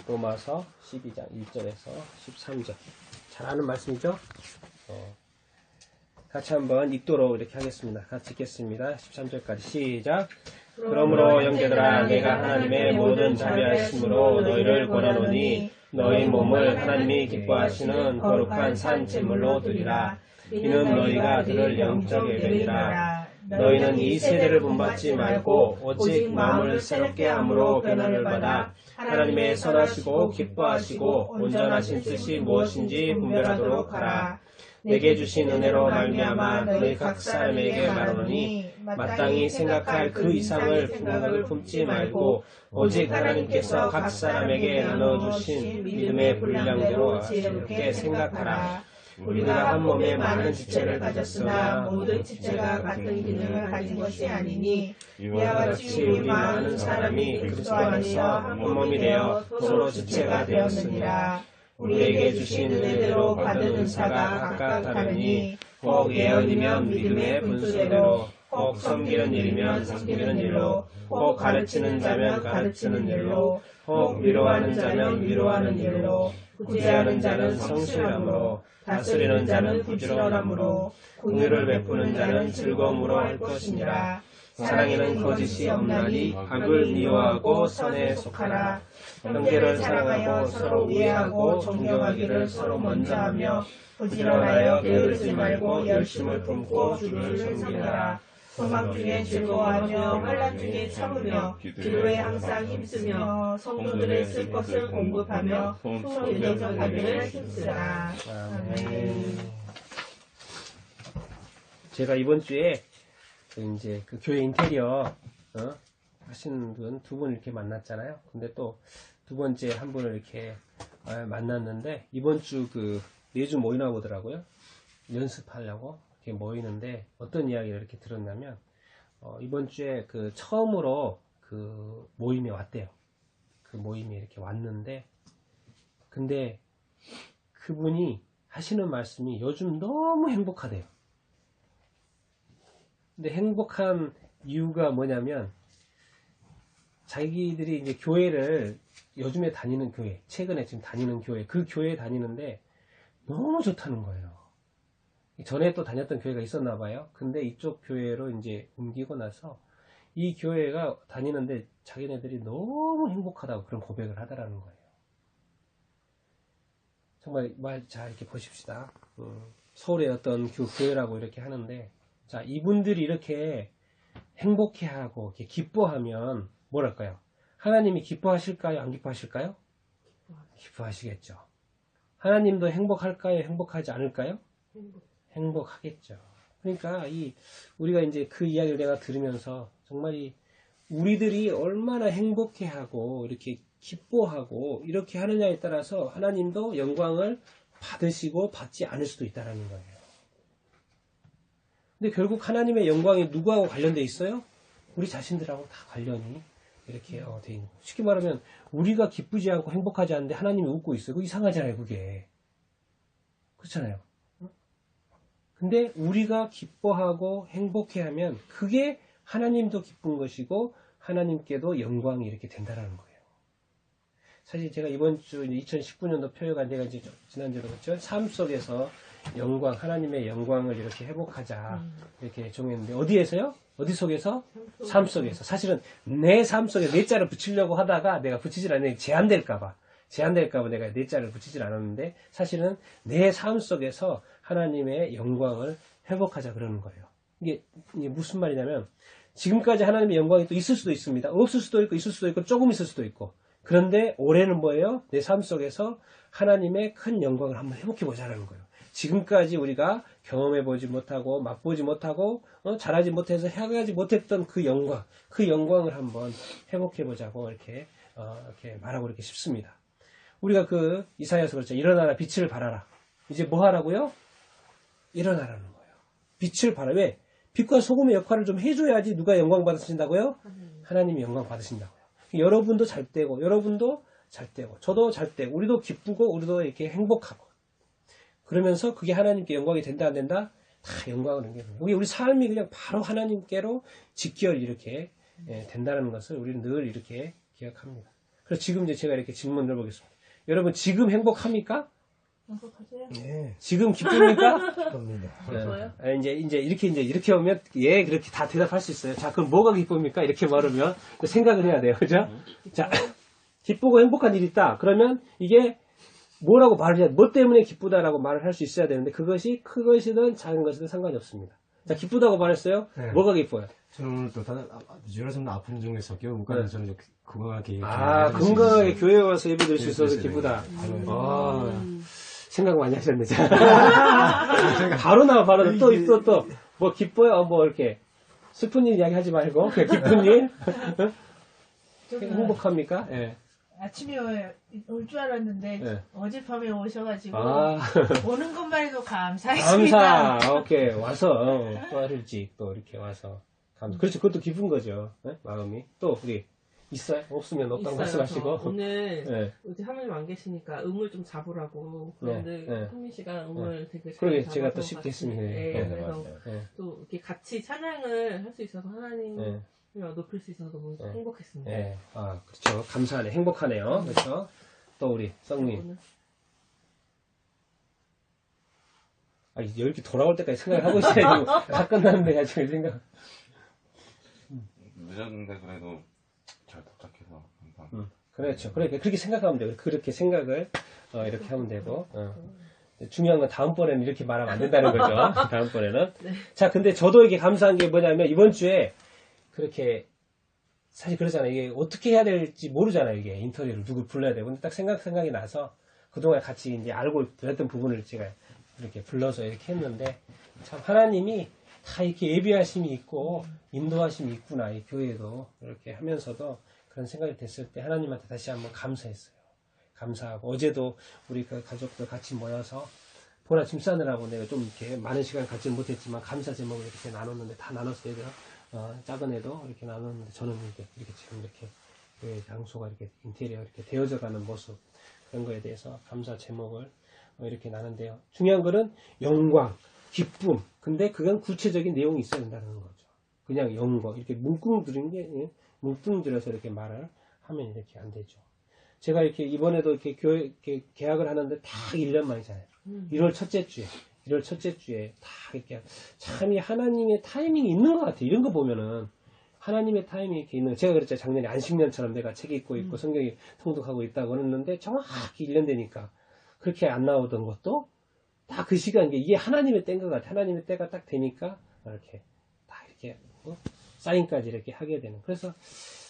로마서 12장 1절에서 13절. 잘 아는 말씀이죠? 같이 한번 읽도록 이렇게 하겠습니다. 같이 읽겠습니다. 13절까지 시작. 그러므로 형제들아, 내가 하나님의 모든 자비하심으로 너희를 권하노니 너희 몸을 하나님이 기뻐하시는 거룩한 산 제물로 드리라. 이는 너희가 들을 영적 예배니라. 너희는 이 세대를 본받지 말고 오직 마음을 새롭게 함으로 변화를 받아 하나님의 선하시고 기뻐하시고 온전하신 뜻이 무엇인지 분별하도록 하라. 내게 주신 은혜로 말미암아 너희 각 사람에게 말하노니 마땅히 생각할 그 이상을 분명을 품지 말고 오직 하나님께서 각 사람에게 나눠주신 믿음의 분량대로 지혜롭게 생각하라. 우리가 한 몸에 많은 지체를 가졌으나 모든 지체가 같은 기능을 가진 것이 아니니 이와 같이 우리 많은 사람이 그리스도 안에서 한 몸이 되어 서로 지체가 되었으니라. 우리에게 주신 은혜대로 받은 은사가 각각 다르니 혹 예언이면 믿음의 분수대로, 혹 섬기는 일이면 섬기는 일로, 혹 가르치는 자면 가르치는 일로, 혹 위로하는 자면 위로하는 일로, 구제하는 자는 성실함으로, 다스리는 자는 부지런함으로, 긍휼을 베푸는 자는 즐거움으로 할 것이니라. 사랑에는 거짓이 없나니 악을 미워하고 선에 속하라. 형제를 사랑하고 서로 우애하고 존경하기를 서로 먼저 하며 부지런하여 게으르지 말고 열심을 품고 주를 섬기라. 소망 중에 즐거워하며 환난 중에 참으며 기도에 항상 힘쓰며 성도들의 쓸 것을 공급하며 소유정하기를 힘쓰라. 아멘. 제가 이번 주에 이제 그 교회 인테리어 하시는 분 두 분 이렇게 만났잖아요. 근데 또 두 번째 한 분을 이렇게 만났는데 이번 주 그 매주 모이나 보더라고요. 연습하려고 이렇게 모이는데 어떤 이야기를 이렇게 들었냐면 이번 주에 그 처음으로 그 모임에 왔대요. 그 모임에 이렇게 왔는데 근데 그분이 하시는 말씀이 요즘 너무 행복하대요. 근데 행복한 이유가 뭐냐면 자기들이 이제 교회를 요즘에 다니는 교회, 최근에 지금 다니는 교회, 그 교회에 다니는데 너무 좋다는 거예요. 전에 또 다녔던 교회가 있었나 봐요. 근데 이쪽 교회로 이제 옮기고 나서 이 교회가 다니는데 자기네들이 너무 행복하다고 그런 고백을 하더라는 거예요. 정말 자 이렇게 보십시다. 서울의 어떤 교회라고 이렇게 하는데 자 이분들이 이렇게 행복해하고 이렇게 기뻐하면 뭐랄까요? 하나님이 기뻐하실까요? 안 기뻐하실까요? 기뻐하시겠죠. 하나님도 행복할까요? 행복하지 않을까요? 행복하겠죠. 그러니까 우리가 이제 그 이야기를 내가 들으면서 정말 우리들이 얼마나 행복해하고 이렇게 기뻐하고 이렇게 하느냐에 따라서 하나님도 영광을 받으시고 받지 않을 수도 있다는 거예요. 근데 결국 하나님의 영광이 누구하고 관련되어 있어요? 우리 자신들하고 다 관련이 이렇게 돼 있는 거예요. 쉽게 말하면 우리가 기쁘지 않고 행복하지 않은데 하나님이 웃고 있어요. 그거 이상하잖아요, 그게. 그렇잖아요. 근데 우리가 기뻐하고 행복해하면 그게 하나님도 기쁜 것이고 하나님께도 영광이 이렇게 된다는 거예요. 사실 제가 이번 주 2019년도 표요가 내가 이제 지난주로 그랬죠. 삶 속에서 영광, 하나님의 영광을 이렇게 회복하자 이렇게 정했는데 어디에서요? 어디 속에서? 삶 속에서. 사실은 내 삶 속에 내 자를 붙이려고 하다가 내가 붙이질 않는데 제한될까봐 내가 내 자를 붙이질 않았는데 사실은 내 삶 속에서 하나님의 영광을 회복하자 그러는 거예요. 이게 무슨 말이냐면 지금까지 하나님의 영광이 또 있을 수도 있습니다. 없을 수도 있고 있을 수도 있고 조금 있을 수도 있고 그런데 올해는 뭐예요? 내 삶 속에서 하나님의 큰 영광을 한번 회복해보자는 거예요. 지금까지 우리가 경험해보지 못하고 맛보지 못하고 잘하지 못해서 해가지 못했던 그 영광을 한번 회복해보자고 이렇게 말하고 이렇게 싶습니다. 우리가 그 이사야서 그렇죠. 일어나라 빛을 발하라. 이제 뭐 하라고요? 일어나라는 거예요. 빛을 발하. 왜? 빛과 소금의 역할을 좀 해줘야지 누가 영광 받으신다고요? 하나님이 영광 받으신다고요. 여러분도 잘 되고 여러분도 잘 되고 저도 잘 되고 우리도 기쁘고 우리도 이렇게 행복하고 그러면서 그게 하나님께 영광이 된다 안 된다? 다 영광을 넘겨줍니다. 우리 삶이 그냥 바로 하나님께로 직결 이렇게 된다는 것을 우리는 늘 이렇게 기억합니다. 그래서 지금 이제 제가 이렇게 질문을 해보겠습니다. 여러분 지금 행복합니까? 행복하세요? 네. 지금 기쁩니까? 기쁩니다. 기뻐요? 이제 이렇게 오면 예 그렇게 다 대답할 수 있어요. 자 그럼 뭐가 기쁩니까? 이렇게 말하면 생각을 해야 돼요, 그죠? 자 기쁘고 행복한 일이 있다. 그러면 이게 뭐라고 말을 해야 뭐 때문에 기쁘다라고 말을 할 수 있어야 되는데 그것이 큰 것이든 작은 것이든 상관이 없습니다. 자 기쁘다고 말했어요. 네. 뭐가 기뻐요? 저는 오늘 또 여러 좀 아픈 중에서 못 가는 저는 이제 건강하게 건강하게 교회에 와서 예배 드릴 수 있어서 기쁘다. 생각 많이 하셨네. 바로 나와, 바로 또, 뭐, 기뻐요? 뭐, 이렇게. 슬픈 일 이야기 하지 말고, 그냥 기쁜 일? 행복합니까? 예. 아침에 올 줄 알았는데 네. 어젯밤에 오셔가지고 아. 오는 것만 해도 감사했습니다. 감사. 오케이. 와서, 또 하루 일찍 또 이렇게 와서. 그렇죠. 그것도 기쁜 거죠. 네? 마음이. 또, 우리, 있어요? 없으면 없다고 말씀하시고. 오늘 네. 이제 하나님 안 계시니까 음을 좀 잡으라고 그런데 네. 현민 씨가 음을 되게 잘 그러게 잡아서 제가 또 쉽게 같이, 했습니다. 네, 네, 그래서 네. 또 이렇게 같이 찬양을 할 수 있어서 하나님을 네. 높일 수 있어서 너무 네. 행복했습니다. 네. 그렇죠. 감사하네. 행복하네요. 그렇죠. 또 우리 성님. 오늘 이제 이렇게 돌아올 때까지 생각을 하고 있어야지. 다 끝났는데, 아직 생각. 늦었는데 그래도 잘 도착해서 감사합니다. 그렇죠. 그렇게 생각하면 돼요. 그렇게 생각을, 이렇게 하면 되고, 중요한 건 다음번에는 이렇게 말하면 안 된다는 거죠. 다음번에는. 네. 자, 근데 저도 이게 감사한 게 뭐냐면, 이번 주에, 그렇게, 사실 그러잖아요. 이게 어떻게 해야 될지 모르잖아요. 이게 인터뷰를 누굴 불러야 되고. 근데 딱 생각이 나서, 그동안 같이 이제 알고 있던 부분을 제가 이렇게 불러서 이렇게 했는데, 참 하나님이 다 이렇게 예비하심이 있고, 인도하심이 있구나. 이 교회도. 이렇게 하면서도 그런 생각이 됐을 때 하나님한테 다시 한번 감사했어요. 감사하고, 어제도 우리 그 가족들 같이 모여서, 보나 짐 싸느라고 내가 좀 이렇게 많은 시간 갖지 못했지만, 감사 제목을 이렇게 나눴는데, 다 나눴어, 얘들아. 작은 애도 이렇게 나눴는데, 저는 이렇게 지금 이렇게, 교회 장소가 이렇게 인테리어 이렇게 되어져 가는 모습, 그런 거에 대해서 감사 제목을 이렇게 나는데요. 중요한 거는 영광, 기쁨. 근데 그건 구체적인 내용이 있어야 된다는 거죠. 그냥 영광, 이렇게 뭉뚱들여서 이렇게 말을 하면 이렇게 안 되죠. 제가 이렇게 이번에도 이렇게 교회 이렇게 계약을 하는데 다 1년 만이잖아요. 1월 첫째 주에 다 이렇게 참 이 하나님의 타이밍이 있는 것 같아요. 이런 거 보면은 하나님의 타이밍이 이렇게 있는 거. 제가 그랬죠. 작년에 안식년처럼 내가 책 읽고 있고 성경이 통독하고 있다고 그랬는데 정확히 1년 되니까 그렇게 안 나오던 것도 다 그 시간 이게 하나님의 때인 것 같아요. 하나님의 때가 딱 되니까 이렇게 다 이렇게 사인까지 이렇게 하게 되는. 그래서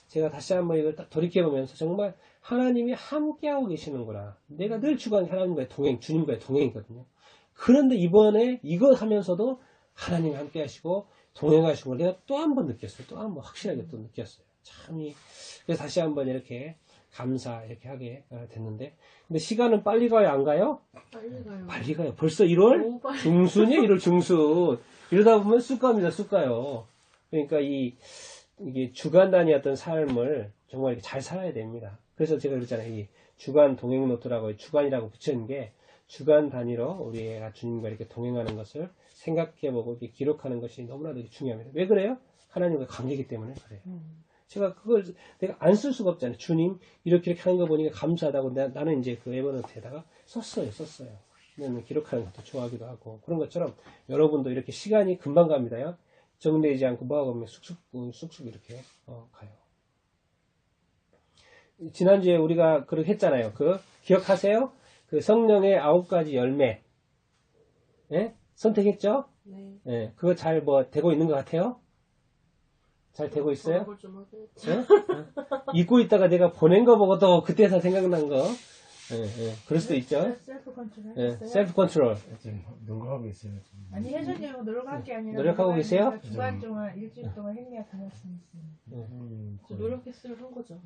제가 다시 한번 이걸 딱 돌이켜보면서 정말 하나님이 함께하고 계시는구나. 내가 늘 주간 하나님과의 동행, 주님과의 동행이거든요. 그런데 이번에 이거 하면서도 하나님이 함께 하시고 동행하시고 내가 또 한 번 느꼈어요. 또 한 번 확실하게 또 느꼈어요. 참이. 그래서 다시 한번 이렇게 감사 이렇게 하게 됐는데. 근데 시간은 빨리 가요, 안 가요? 빨리 가요. 빨리 가요. 벌써 1월 너무 빨리. 중순이에요, 1월 중순. 이러다 보면 쑥 갑니다, 쑥 가요. 그러니까 이게 주간 단위였던 삶을 정말 이렇게 잘 살아야 됩니다. 그래서 제가 그랬잖아요. 이 주간 동행 노트라고 주간이라고 붙여진 게 주간 단위로 우리가 주님과 이렇게 동행하는 것을 생각해보고 이렇게 기록하는 것이 너무나도 중요합니다. 왜 그래요? 하나님과 관계이기 때문에 그래요. 제가 그걸 내가 안 쓸 수가 없잖아요. 주님 이렇게 하는 거 보니까 감사하다고 나는 이제 그 에버노트에다가 썼어요. 저는 기록하는 것도 좋아하기도 하고 그런 것처럼 여러분도 이렇게 시간이 금방 갑니다요. 정리되지 않고 모아보면 쑥쑥 이렇게 가요. 지난주에 우리가 그렇게 했잖아요. 기억하세요? 그 성령의 9가지 열매. 예? 선택했죠? 네. 예. 그거 잘 되고 있는 것 같아요? 잘 되고 있어요? 돌아볼 좀 하겠지. 예? 잊고 있다가 내가 보낸 거 보고 또 그때서 생각난 거. 예. 그럴 수도 있죠? 셀프 컨트롤 예. 했어요? 셀프 컨트롤. 지금 노력하고 있어요. 아니 해주려고 노력할 게 아니라 노력하고 계세요? 주간 동안 일주일 동안 행리가 다녔으니 노력했으면 한 거죠.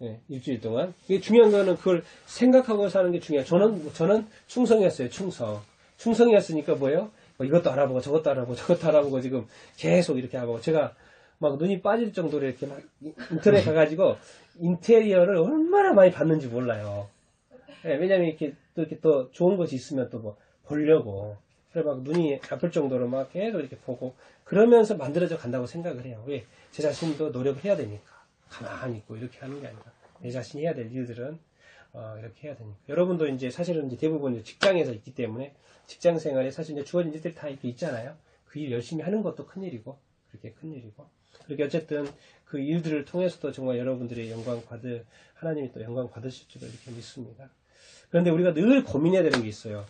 예. 일주일 동안. 이게 중요한 거는 그걸 생각하고 사는 게 중요해요. 저는 충성이었어요, 충성. 충성이었으니까 뭐예요? 이것도 알아보고 저것도 알아보고 지금 계속 이렇게 하고 제가 막 눈이 빠질 정도로 이렇게 막 인터넷 가가지고 인테리어를 얼마나 많이 봤는지 몰라요. 예, 왜냐면 이렇게 또 좋은 것이 있으면 또 뭐 보려고. 그래 막 눈이 아플 정도로 막 계속 이렇게 보고 그러면서 만들어져 간다고 생각을 해요. 왜? 제 자신도 노력을 해야 되니까. 가만히 있고 이렇게 하는 게 아니라 내 자신이 해야 될 일들은 이렇게 해야 되니까. 여러분도 이제 사실은 이제 대부분 이제 직장에서 있기 때문에 직장 생활에 사실 이제 주어진 일들이 다 이렇게 있잖아요. 그 일 열심히 하는 것도 큰일이고, 그렇게 큰일이고. 그렇게 어쨌든 그 일들을 통해서도 정말 여러분들이 하나님이 또 영광 받으실 줄을 이렇게 믿습니다. 그런데 우리가 늘 고민해야 되는 게 있어요.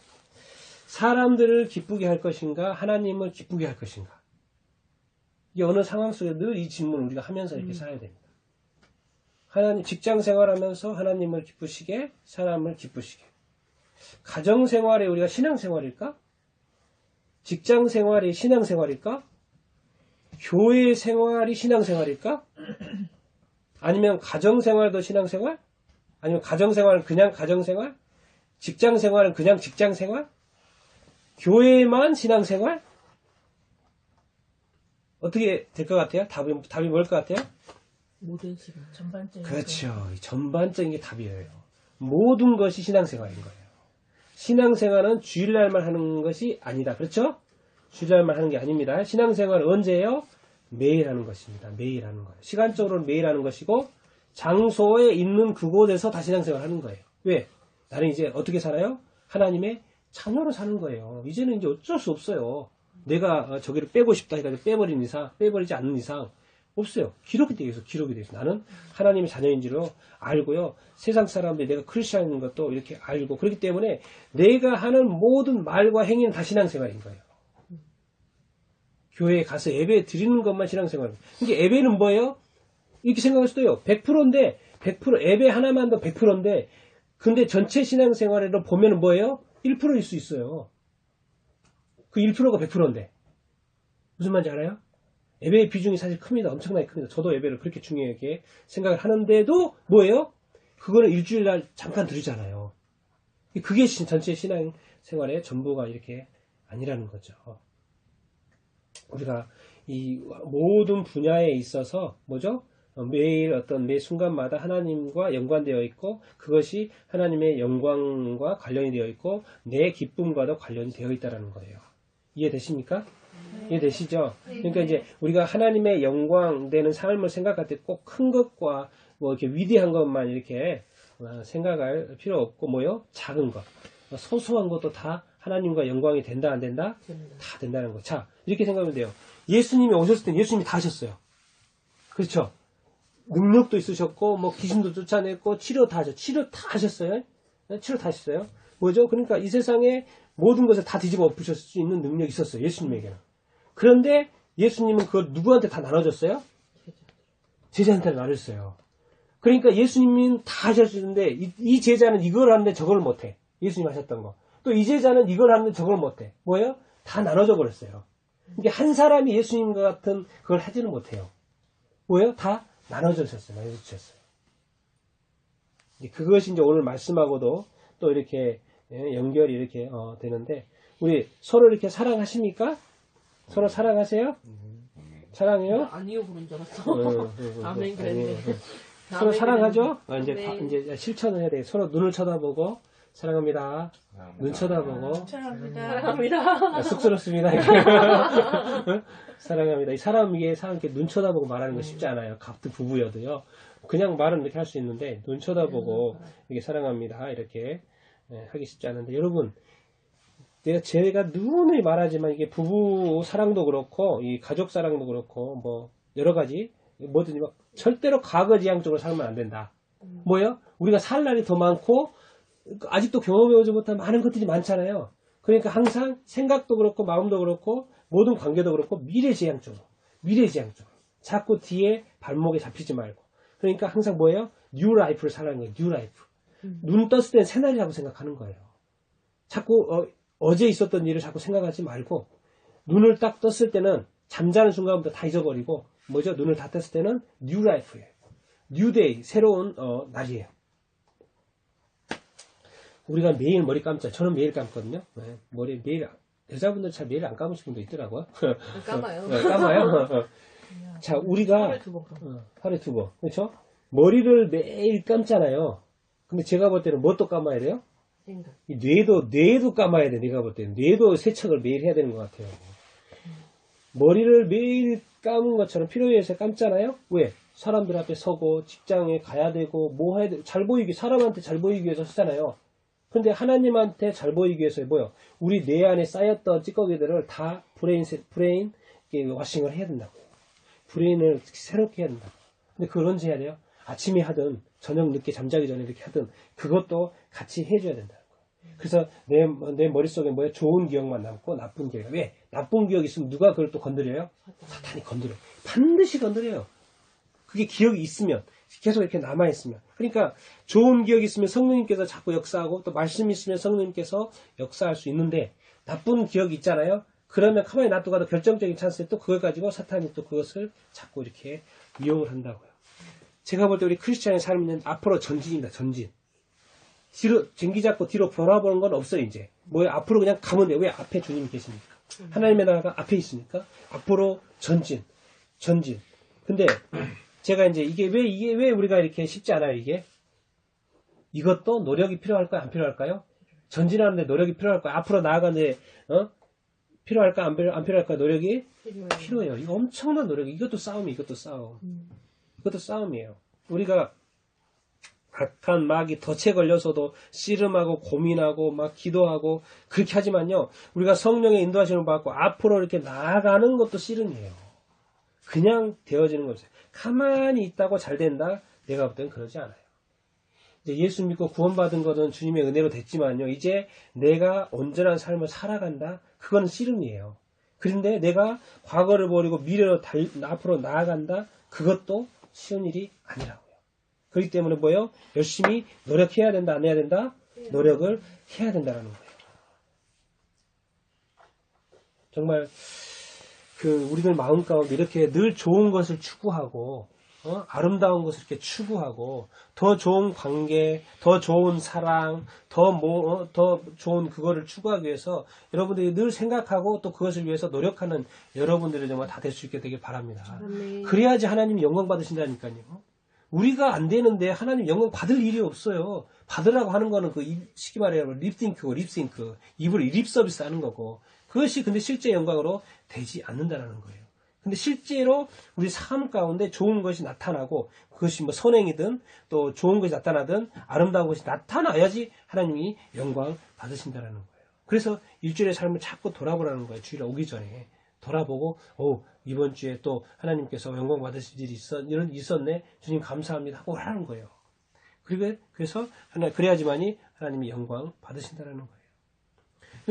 사람들을 기쁘게 할 것인가, 하나님을 기쁘게 할 것인가. 이 어느 상황 속에 늘 이 질문을 우리가 하면서 이렇게 살아야 됩니다. 하나님, 직장 생활하면서 하나님을 기쁘시게, 사람을 기쁘시게. 가정 생활에 우리가 신앙 생활일까? 직장 생활이 신앙 생활일까? 교회 생활이 신앙 생활일까? 아니면 가정 생활도 신앙 생활? 아니면 가정 생활은 그냥 가정 생활? 직장 생활은 그냥 직장 생활? 교회만 신앙 생활? 어떻게 될 것 같아요? 답이 뭘 것 같아요? 모든 시간. 전반적인. 그렇죠. 전반적인 게 답이에요. 모든 것이 신앙생활인 거예요. 신앙생활은 주일날만 하는 것이 아니다. 그렇죠? 주일날만 하는 게 아닙니다. 신앙생활은 언제예요? 매일 하는 것입니다. 매일 하는 거예요. 시간적으로는 매일 하는 것이고 장소에 있는 그곳에서 다 신앙생활 하는 거예요. 왜? 나는 이제 어떻게 살아요? 하나님의 자녀로 사는 거예요. 이제는 이제 어쩔 수 없어요. 내가 저기를 빼고 싶다 해가지고 빼버리지 않는 이상 없어요. 기록이 되어 있어. 나는 하나님의 자녀인지로 알고요. 세상 사람들이 내가 크리스천인 것도 이렇게 알고 그렇기 때문에 내가 하는 모든 말과 행위는 다 신앙생활인 거예요. 교회에 가서 예배 드리는 것만 신앙생활입니다. 그러니까 예배는 뭐예요? 이렇게 생각할 수도 해요. 100%인데 100% 예배 하나만 더 100%인데 근데 전체 신앙생활로 보면 뭐예요? 1%일 수 있어요. 그 1%가 100%인데 무슨 말인지 알아요? 예배의 비중이 사실 큽니다. 엄청나게 큽니다. 저도 예배를 그렇게 중요하게 생각을 하는데도 뭐예요? 그거는 일주일날 잠깐 드리잖아요. 그게 전체 신앙생활의 전부가 이렇게 아니라는 거죠. 우리가 이 모든 분야에 있어서 뭐죠? 매일 매 순간마다 하나님과 연관되어 있고 그것이 하나님의 영광과 관련이 되어 있고 내 기쁨과도 관련이 되어 있다는 거예요. 이해되십니까? 이해되시죠? 그러니까 이제 우리가 하나님의 영광 되는 삶을 생각할 때 꼭 큰 것과 뭐 이렇게 위대한 것만 이렇게 생각할 필요 없고 뭐요? 작은 것, 소소한 것도 다 하나님과 영광이 된다 안 된다? 다 된다는 거. 자, 이렇게 생각하면 돼요. 예수님이 오셨을 때 예수님이 다 하셨어요. 그렇죠? 능력도 있으셨고 뭐 귀신도 쫓아냈고 치료 다 하셨어요. 치료 다 하셨어요. 뭐죠? 그러니까 이 세상에 모든 것을 다 뒤집어 엎으실 수 있는 능력이 있었어요. 예수님에게는. 그런데 예수님은 그걸 누구한테 다 나눠줬어요? 제자한테 나눴어요. 그러니까 예수님은 다 하셨는데 이 제자는 이걸 하는데 저걸 못해. 예수님 하셨던 거. 또 이 제자는 이걸 하는데 저걸 못해. 뭐예요? 다 나눠져 버렸어요. 그러니까 한 사람이 예수님 같은 그걸 하지는 못해요. 뭐예요? 다 나눠주셨어요. 그것이 이제 오늘 말씀하고도 또 이렇게 연결이 이렇게 되는데 우리 서로 이렇게 사랑하십니까? 서로 사랑하세요? 사랑해요? 아니요, 그런 줄 알았어. 아멘, 그랬네. 서로 사랑하죠? 네. 이제 실천을 해야 돼요. 서로 눈을 쳐다보고 사랑합니다. 눈 쳐다보고 사랑합니다. 쑥스럽습니다. 사랑합니다. 이 사람 이렇게 눈 쳐다보고 말하는 거 쉽지 않아요. 같은 부부여도요. 그냥 말은 이렇게 할 수 있는데 눈 쳐다보고 이렇게 사랑합니다. 이렇게 하기 쉽지 않은데 여러분 제가 누누이 말하지만 이게 부부 사랑도 그렇고 이 가족 사랑도 그렇고 뭐 여러 가지 뭐든지 막 절대로 과거지향적으로 살면 안 된다. 뭐요? 우리가 살 날이 더 많고 아직도 경험해오지 못한 많은 것들이 많잖아요. 그러니까 항상 생각도 그렇고 마음도 그렇고 모든 관계도 그렇고 미래지향적으로 자꾸 뒤에 발목에 잡히지 말고 그러니까 항상 뭐예요? 뉴 라이프를 살아가는 거예요. 뉴 라이프. 눈 떴을 때는 새날이라고 생각하는 거예요. 자꾸 어제 있었던 일을 자꾸 생각하지 말고 눈을 딱 떴을 때는 잠자는 순간부터 다 잊어버리고 뭐죠? 눈을 다 떴을 때는 뉴 라이프예요. 뉴 데이, 새로운 날이에요. 우리가 매일 머리 감자. 저는 매일 감거든요. 네, 머리 매일 여자분들 잘 매일 안 감으신 분도 있더라고요. 감아요. 감아요. 자, 우리가 하루에 두 번. 그렇죠? 머리를 매일 감잖아요. 근데 제가 볼 때는 뭐 또 감아야 돼요? 생각. 이 뇌도 감아야 돼. 내가 볼 때는 뇌도 세척을 매일 해야 되는 것 같아요. 머리를 매일 감은 것처럼 필요에 의해서 감잖아요. 왜? 사람들 앞에 서고 직장에 가야 되고 뭐 해야 돼? 잘 보이기, 사람한테 잘 보이기 위해서 쓰잖아요. 근데 하나님한테 잘 보이기 위해서 뭐요? 우리 뇌 안에 쌓였던 찌꺼기들을 다 브레인 와싱을 해야 된다고요. 브레인을 새롭게 해야 된다고. 근데 그걸 언제 해야 돼요? 아침에 하든 저녁 늦게 잠자기 전에 이렇게 하든 그것도 같이 해줘야 된다는 거예요. 그래서 내 머릿속에 뭐예요? 좋은 기억만 남고 나쁜 기억. 왜? 나쁜 기억이 있으면 누가 그걸 또 건드려요? 사탄이 건드려요. 반드시 건드려요. 그게 기억이 있으면 계속 이렇게 남아있으면. 그러니까 좋은 기억이 있으면 성령님께서 자꾸 역사하고 또 말씀이 있으면 성령님께서 역사할 수 있는데 나쁜 기억이 있잖아요. 그러면 가만히 놔두고도 결정적인 찬스에 또 그걸 가지고 사탄이 또 그것을 자꾸 이렇게 이용을 한다고요. 제가 볼 때 우리 크리스찬의 삶은 앞으로 전진입니다. 전진. 뒤로 쟁기 잡고 뒤로 돌아보는 건 없어요. 이제 뭐예요? 앞으로 그냥 가면 돼요. 왜? 앞에 주님이 계시니까. 하나님의 나라가 앞에 있으니까 앞으로 전진. 근데 제가 이제 이게 왜 우리가 이렇게 쉽지 않아요, 이게? 이것도 노력이 필요할까요, 안 필요할까요? 전진하는데 노력이 필요할까요? 앞으로 나아가는데, 필요할까, 안 필요할까요? 노력이? 필요해요. 이거 엄청난 노력이, 이것도 싸움이에요, 이것도 싸움. 이것도 싸움이에요. 우리가 악한 마귀 덫에 걸려서도 씨름하고 고민하고 막 기도하고 그렇게 하지만요, 우리가 성령의 인도하심을 받고 앞으로 이렇게 나아가는 것도 씨름이에요. 그냥 되어지는 거죠. 가만히 있다고 잘 된다? 내가 볼 땐 그러지 않아요. 이제 예수 믿고 구원받은 것은 주님의 은혜로 됐지만요, 이제 내가 온전한 삶을 살아간다? 그건 씨름이에요. 그런데 내가 과거를 버리고 미래로 앞으로 나아간다? 그것도 쉬운 일이 아니라고요. 그렇기 때문에 뭐예요? 열심히 노력해야 된다, 안 해야 된다? 노력을 해야 된다는 거예요. 정말 우리들 마음 가운데 이렇게 늘 좋은 것을 추구하고, 아름다운 것을 이렇게 추구하고, 더 좋은 관계, 더 좋은 사랑, 더 좋은 그거를 추구하기 위해서 여러분들이 늘 생각하고 또 그것을 위해서 노력하는 여러분들이 정말 다 될 수 있게 되길 바랍니다. 그래야지 하나님이 영광 받으신다니까요. 우리가 안 되는데 하나님 영광 받을 일이 없어요. 받으라고 하는 거는 쉽게 말해요. 립싱크. 입으로 립 서비스 하는 거고. 그것이 근데 실제 영광으로 되지 않는다는 거예요. 근데 실제로 우리 삶 가운데 좋은 것이 나타나고 그것이 뭐 선행이든 또 좋은 것이 나타나든 아름다운 것이 나타나야지 하나님이 영광 받으신다는 거예요. 그래서 일주일의 삶을 자꾸 돌아보라는 거예요. 주일에 오기 전에 돌아보고 이번 주에 또 하나님께서 영광 받으실 일이 있었네. 주님 감사합니다 하고 하라는 거예요. 그래서 그래야지만이 하나님이 영광 받으신다는 거예요.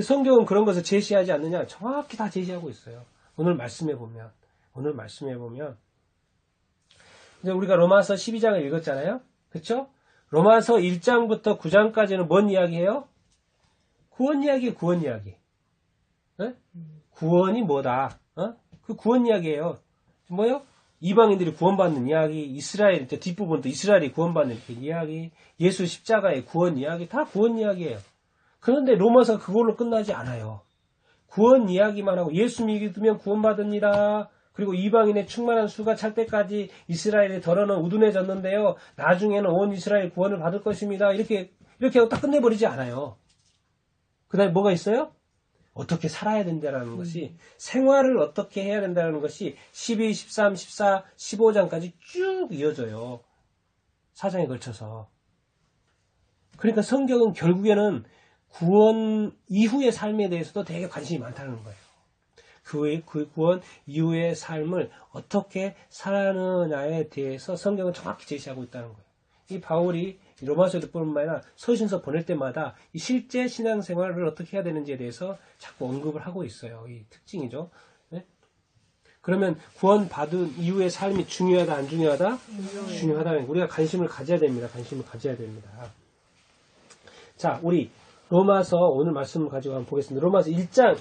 성경은 그런 것을 제시하지 않느냐? 정확히 다 제시하고 있어요. 오늘 말씀해 보면 이제 우리가 로마서 12장을 읽었잖아요. 그렇죠? 로마서 1장부터 9장까지는 뭔 이야기예요? 구원 이야기. 네? 구원이 뭐다? 그 구원 이야기예요. 뭐요? 이방인들이 구원받는 이야기, 이스라엘 뒷부분도 이스라엘이 구원받는 이야기, 예수 십자가의 구원 이야기, 다 구원 이야기예요. 그런데 로마서 그걸로 끝나지 않아요. 구원 이야기만 하고 예수 믿으면 구원받습니다. 그리고 이방인의 충만한 수가 찰 때까지 이스라엘의 덜어는 우둔해졌는데요. 나중에는 온 이스라엘 구원을 받을 것입니다. 이렇게 하고 딱 끝내버리지 않아요. 그 다음에 뭐가 있어요? 어떻게 살아야 된다는 것이, 생활을 어떻게 해야 된다는 것이 12, 13, 14, 15장까지 쭉 이어져요. 4장에 걸쳐서. 그러니까 성경은 결국에는 구원 이후의 삶에 대해서도 되게 관심이 많다는 거예요. 그 구원 이후의 삶을 어떻게 살아가느냐에 대해서 성경은 정확히 제시하고 있다는 거예요. 이 바울이 로마서를 뿐만 아니라 서신서 보낼 때마다 이 실제 신앙생활을 어떻게 해야 되는지에 대해서 자꾸 언급을 하고 있어요. 이 특징이죠. 네? 그러면 구원받은 이후의 삶이 중요하다, 안 중요하다? 중요하다는, 우리가 관심을 가져야 됩니다. 자, 우리 로마서 오늘 말씀을 가지고 한번 보겠습니다. 로마서 12장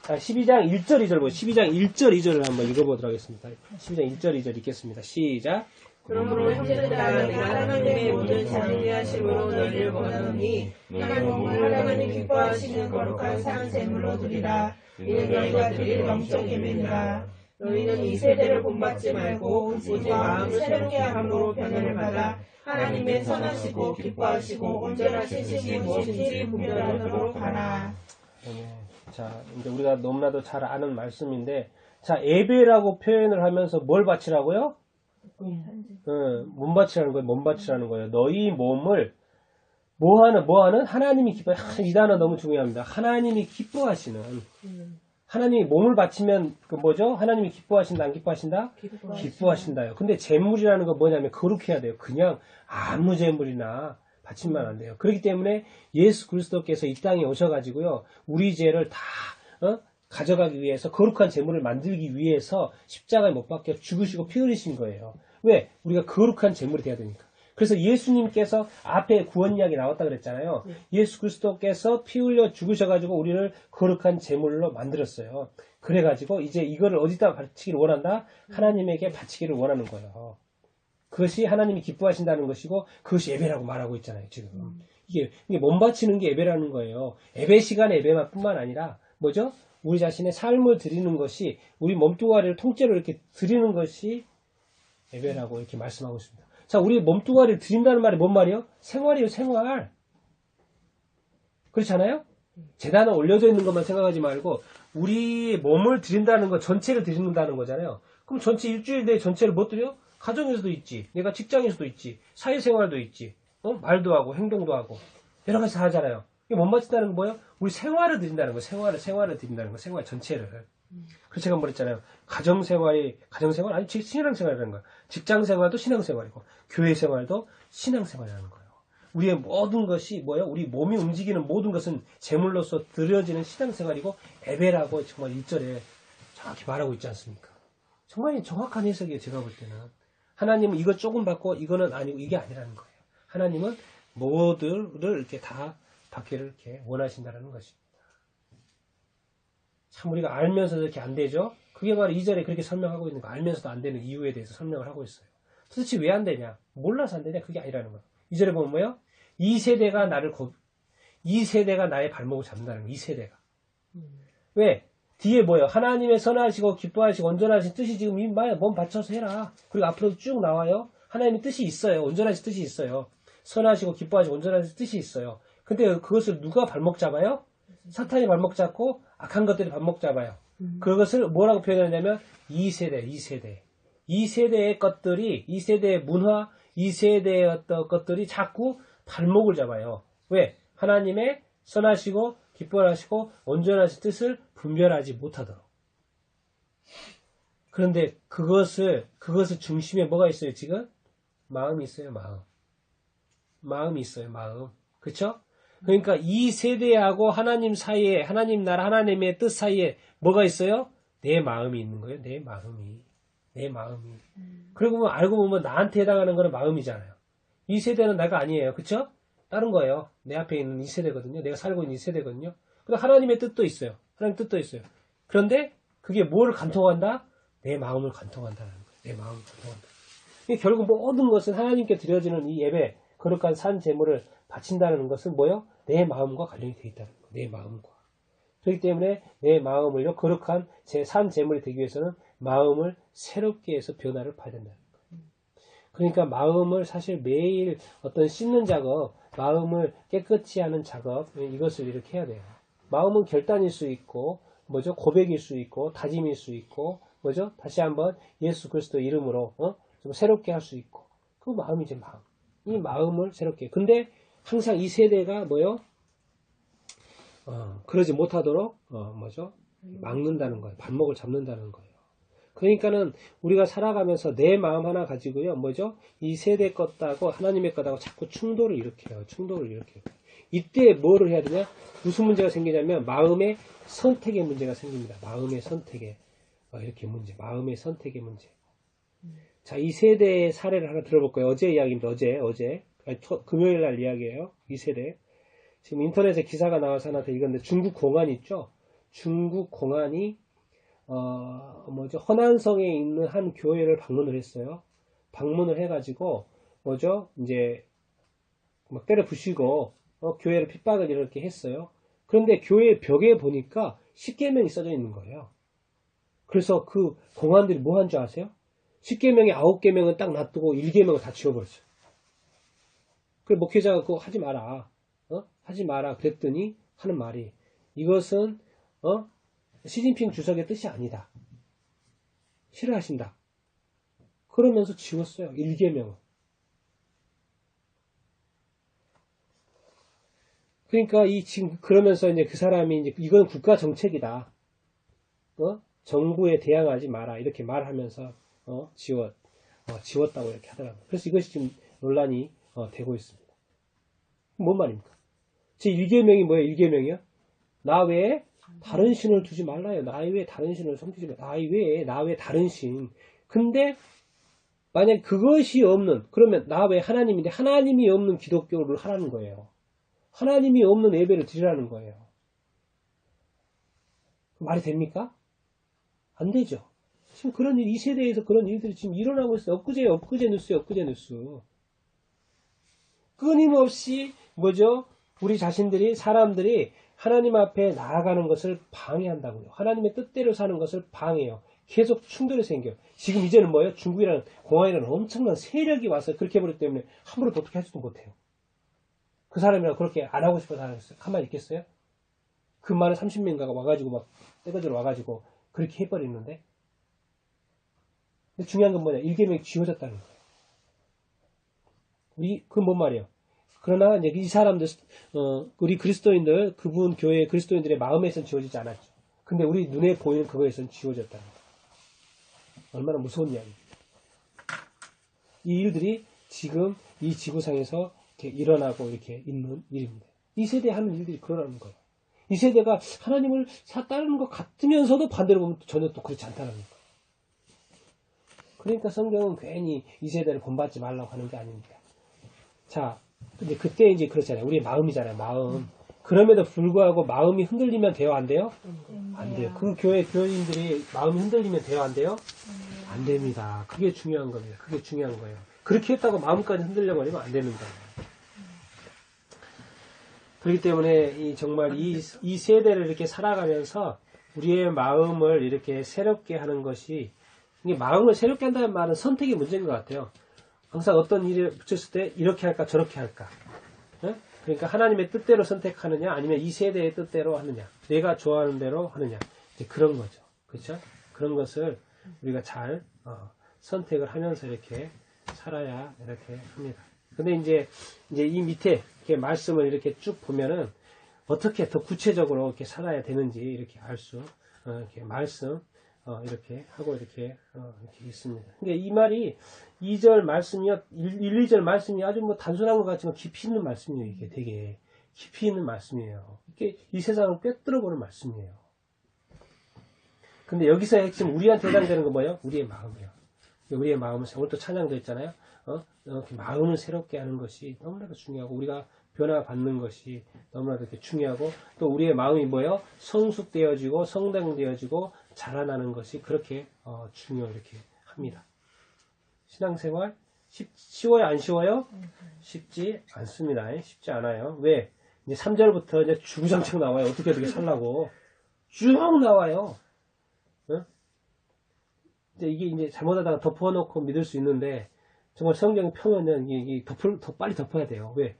1절 2절 보고 12장 1절 2절을 한번 읽어보도록 하겠습니다. 12장 1절 2절 읽겠습니다. 시작. 그러므로 형제들아 내가 하나님의 모든 자비하심으로 너희를 권하노니 하나님 기뻐하시는 거룩한 산 제물로 드리라. 이는 너희가 드릴 영적 예배니라. 너희는 이 세대를 본받지 말고 오직 마음을 새롭게 함으로 변화를 받아 하나님의 선하시고 기뻐하시고 온전하신 뜻이 무엇인지 분별하도록 하라. 자, 이제 우리가 너무나도 잘 아는 말씀인데, 자, 예배라고 표현을 하면서 뭘 바치라고요? 몸 바치라는 거예요. 몸 바치라는 거예요. 너희 몸을 뭐 하는? 하나님이 기뻐해. 이 단어 너무 중요합니다. 하나님이 기뻐하시는. 하나님이 몸을 바치면 그 뭐죠? 하나님이 기뻐하신다, 안 기뻐하신다? 기뻐하신다요. 근데 제물이라는 건 뭐냐면 거룩해야 돼요. 그냥 아무 제물이나 바치면 안 돼요. 그렇기 때문에 예수 그리스도께서 이 땅에 오셔가지고요, 우리 죄를 다 가져가기 위해서 거룩한 제물을 만들기 위해서 십자가에 못 박혀 죽으시고 피 흘리신 거예요. 왜? 우리가 거룩한 제물이 돼야 되니까. 그래서 예수님께서 앞에 구원 이야기 나왔다 그랬잖아요. 예수 그리스도께서 피 흘려 죽으셔가지고 우리를 거룩한 제물로 만들었어요. 그래가지고 이제 이거를 어디다 바치기를 원한다? 하나님에게 바치기를 원하는 거예요. 그것이 하나님이 기뻐하신다는 것이고 그것이 예배라고 말하고 있잖아요. 지금 이게 몸 바치는 게 예배라는 거예요. 예배 시간에 예배만 뿐만 아니라 뭐죠? 우리 자신의 삶을 드리는 것이, 우리 몸뚱아리를 통째로 이렇게 드리는 것이 예배라고 이렇게 말씀하고 있습니다. 자, 우리 몸뚱아리를 드린다는 말이 뭔 말이에요? 생활이에요, 생활. 그렇잖아요? 재단에 올려져 있는 것만 생각하지 말고 우리 몸을 드린다는 거 전체를 드린다는 거잖아요. 그럼 전체 일주일 내에 전체를 못 드려? 가정에서도 있지, 내가 직장에서도 있지, 사회생활도 있지, 말도 하고 행동도 하고 여러 가지 다 하잖아요. 이게 몸 바친다는 건 뭐예요? 우리 생활을 드린다는 거, 생활을 드린다는 거, 생활 전체를. 그래서 제가 뭐랬잖아요. 가정생활 아니 신앙생활이라는 거예요. 직장생활도 신앙생활이고 교회생활도 신앙생활이라는 거예요. 우리의 모든 것이 뭐예요? 우리 몸이 움직이는 모든 것은 제물로서 드려지는 신앙생활이고 예배라고 정말 1절에 정확히 말하고 있지 않습니까? 정말 정확한 해석이에요. 제가 볼 때는 하나님은 이거 조금 받고 이거는 아니고 이게 아니라는 거예요. 하나님은 모두를 이렇게 다 받기를 이렇게 원하신다는 것입니다. 참 우리가 알면서도 이렇게 안 되죠? 그게 바로 2절에 그렇게 설명하고 있는 거. 알면서도 안 되는 이유에 대해서 설명을 하고 있어요. 도대체 왜 안 되냐? 몰라서 안 되냐? 그게 아니라는 거예요. 2절에 보면 뭐예요? 이 세대가 나의 발목을 잡는다는 거예요. 이 세대가. 왜? 뒤에 뭐예요? 하나님의 선하시고 기뻐하시고 온전하신 뜻이 지금 몸 바쳐서 해라. 그리고 앞으로도 쭉 나와요. 하나님의 뜻이 있어요. 온전하신 뜻이 있어요. 선하시고 기뻐하시고 온전하신 뜻이 있어요. 근데 그것을 누가 발목 잡아요? 사탄이 발목 잡고 악한 것들이 발목 잡아요. 그것을 뭐라고 표현하냐면 2세대. 2세대의 것들이, 2세대의 문화, 2세대의 어떤 것들이 자꾸 발목을 잡아요. 왜? 하나님의 선하시고 기뻐하시고 온전하신 뜻을 분별하지 못하도록. 그런데 그것을 중심에 뭐가 있어요, 지금? 마음이 있어요, 마음. 마음이 있어요, 마음. 그쵸? 그러니까 이 세대하고 하나님 사이에, 하나님 나라, 하나님의 뜻 사이에 뭐가 있어요? 내 마음이 있는 거예요, 내 마음이. 그리고 뭐 알고 보면 나한테 해당하는 거는 마음이잖아요. 이 세대는 내가 아니에요, 그쵸? 다른 거예요. 내 앞에 있는 이 세대거든요. 내가 살고 있는 이 세대거든요. 그리고 하나님의 뜻도 있어요. 하나님 뜻도 있어요. 그런데 그게 뭐를 간통한다? 내 마음을 간통한다는 거예요. 내 마음을 간통한다. 결국 모든 것은 하나님께 드려지는 이 예배, 거룩한 산 제물을 바친다는 것은 뭐예요? 내 마음과 관련이 되어 있다는 거예요. 내 마음과. 그렇기 때문에 내 마음을요, 거룩한 산 제물이 되기 위해서는 마음을 새롭게 해서 변화를 봐야 된다는 거예요. 그러니까 마음을 사실 매일 어떤 씻는 작업, 마음을 깨끗이 하는 작업, 이것을 이렇게 해야 돼요. 마음은 결단일 수 있고, 뭐죠? 고백일 수 있고, 다짐일 수 있고, 뭐죠? 다시 한번 예수 그리스도 이름으로, 좀 새롭게 할 수 있고. 그 마음이지, 마음. 이 마음을 새롭게. 근데 항상 이 세대가 뭐요? 그러지 못하도록, 뭐죠? 막는다는 거예요. 발목을 잡는다는 거예요. 그러니까는 우리가 살아가면서 내 마음 하나 가지고요, 뭐죠? 이 세대 것하고 하나님의 것하고 자꾸 충돌을 일으켜요. 이때 뭐를 해야 되냐? 무슨 문제가 생기냐면 마음의 선택의 문제가 생깁니다. 마음의 선택의 이렇게 문제, 마음의 선택의 문제. 자, 이 세대의 사례를 하나 들어볼까요? 어제 이야기입니다. 어제 금요일 날 이야기예요. 이 세대. 지금 인터넷에 기사가 나와서 하나 더 읽었는데 중국 공안 있죠? 중국 공안이 허난성에 있는 한 교회를 방문을 했어요. 방문을 해가지고 뭐죠? 이제 막 때려 부시고 교회를 핍박을 이렇게 했어요. 그런데 교회 벽에 보니까 10계명이 써져 있는 거예요. 그래서 그 공안들이 뭐 한 줄 아세요? 10계명에 9계명은 딱 놔두고 1계명을 다 지워버렸어요. 그래 목회자가 그거 하지 마라. 하지 마라 그랬더니 하는 말이 이것은 시진핑 주석의 뜻이 아니다. 싫어하신다. 그러면서 지웠어요. 1계명을. 그러니까 지금 그러면서 이제 그 사람이 이제 이건 국가 정책이다. 정부에 대항하지 마라. 이렇게 말하면서 지웠다고 이렇게 하더라고요. 그래서 이것이 지금 논란이 되고 있습니다. 뭔 말입니까? 제 1계명이 뭐예요? 1계명이요? 나 외에 다른 신을 두지 말라요. 나 외에 다른 신을 섬기지 말라. 나 외에 다른 신. 근데 만약 그것이 없는, 그러면 나 외에 하나님인데 하나님이 없는 기독교를 하라는 거예요. 하나님이 없는 예배를 드리라는 거예요. 말이 됩니까? 안 되죠. 지금 그런 일, 이 세대에서 그런 일들이 지금 일어나고 있어요. 엊그제 뉴스. 끊임없이, 우리 자신들이, 사람들이 하나님 앞에 나아가는 것을 방해한다고요. 하나님의 뜻대로 사는 것을 방해해요. 계속 충돌이 생겨요. 지금 이제는 중국이라는, 공안이라는 엄청난 세력이 와서 그렇게 해버렸기 때문에 함부로 어떻게 하지도 못해요. 그 사람이랑 그렇게 안 하고 싶어서 하겠어요? 가만히 있겠어요? 그 많은 30명가가 와가지고 떼거지로 와가지고 그렇게 해버리는데. 근데 중요한 건 뭐냐? 1계명이 지워졌다는 거예요. 그건 뭔 말이에요? 그러나 이제 이 사람들, 우리 그리스도인들, 그분 교회 그리스도인들의 마음에선 지워지지 않았죠. 근데 우리 눈에 보이는 그거에선 지워졌다는 거예요. 얼마나 무서운 이야기입니다. 이 일들이 지금 이 지구상에서 이렇게 일어나고 이렇게 있는 일입니다. 이 세대에 하는 일들이 그러는 거예요. 이 세대가 하나님을 따르는 것 같으면서도 반대로 보면 전혀 또 그렇지 않다는 거예요. 그러니까 성경은 괜히 이 세대를 본받지 말라고 하는 게 아닙니다. 자, 근데 그때 이제 그렇잖아요. 우리의 마음이잖아요. 마음. 그럼에도 불구하고 마음이 흔들리면 돼요? 안 돼요? 안 돼요. 그 교회 교인들이 마음이 흔들리면 돼요? 안 돼요? 안 됩니다. 그게 중요한 겁니다. 그게 중요한 거예요. 그렇게 했다고 마음까지 흔들려버리면 안 되는 거예요. 그렇기 때문에 정말 이 세대를 이렇게 살아가면서 우리의 마음을 이렇게 새롭게 하는 것이, 이게 마음을 새롭게 한다는 말은 선택의 문제인 것 같아요. 항상 어떤 일을 붙였을 때 이렇게 할까 저렇게 할까. 그러니까 하나님의 뜻대로 선택하느냐 아니면 이 세대의 뜻대로 하느냐, 내가 좋아하는 대로 하느냐, 이제 그런 거죠. 그렇죠? 그런 것을 우리가 잘 선택을 하면서 이렇게 살아야 이렇게 합니다. 근데 이제 이 밑에 이렇게 말씀을 이렇게 쭉 보면은 어떻게 더 구체적으로 이렇게 살아야 되는지 이렇게 알 수, 이렇게 말씀 이렇게 하고 이렇게 있습니다. 그러니까 이 말이 2절 말씀이요, 2절 말씀이 아주 단순한 것 같지만 깊이 있는 말씀이에요. 이게 되게 깊이 있는 말씀이에요. 이게 이 세상을 꿰뚫어 보는 말씀이에요. 근데 여기서 핵심 우리한테 해당되는 건 뭐예요? 우리의 마음이에요. 우리의 마음을, 오늘 또 찬양도 했잖아요. 마음을 새롭게 하는 것이 너무나도 중요하고, 우리가 변화받는 것이 너무나도 이렇게 중요하고, 또 우리의 마음이 뭐예요? 성숙되어지고 성장되어지고 자라나는 것이 그렇게 중요 이렇게 합니다. 신앙생활 쉬워요? 안 쉬워요? 쉽지 않습니다. 쉽지 않아요. 왜? 이제 3절부터 이제 주구장창 나와요. 어떻게 살라고 쭉 나와요. 이게 이제 잘못하다가 덮어놓고 믿을 수 있는데, 정말 성경이 펴면은 더 빨리 덮어야 돼요. 왜?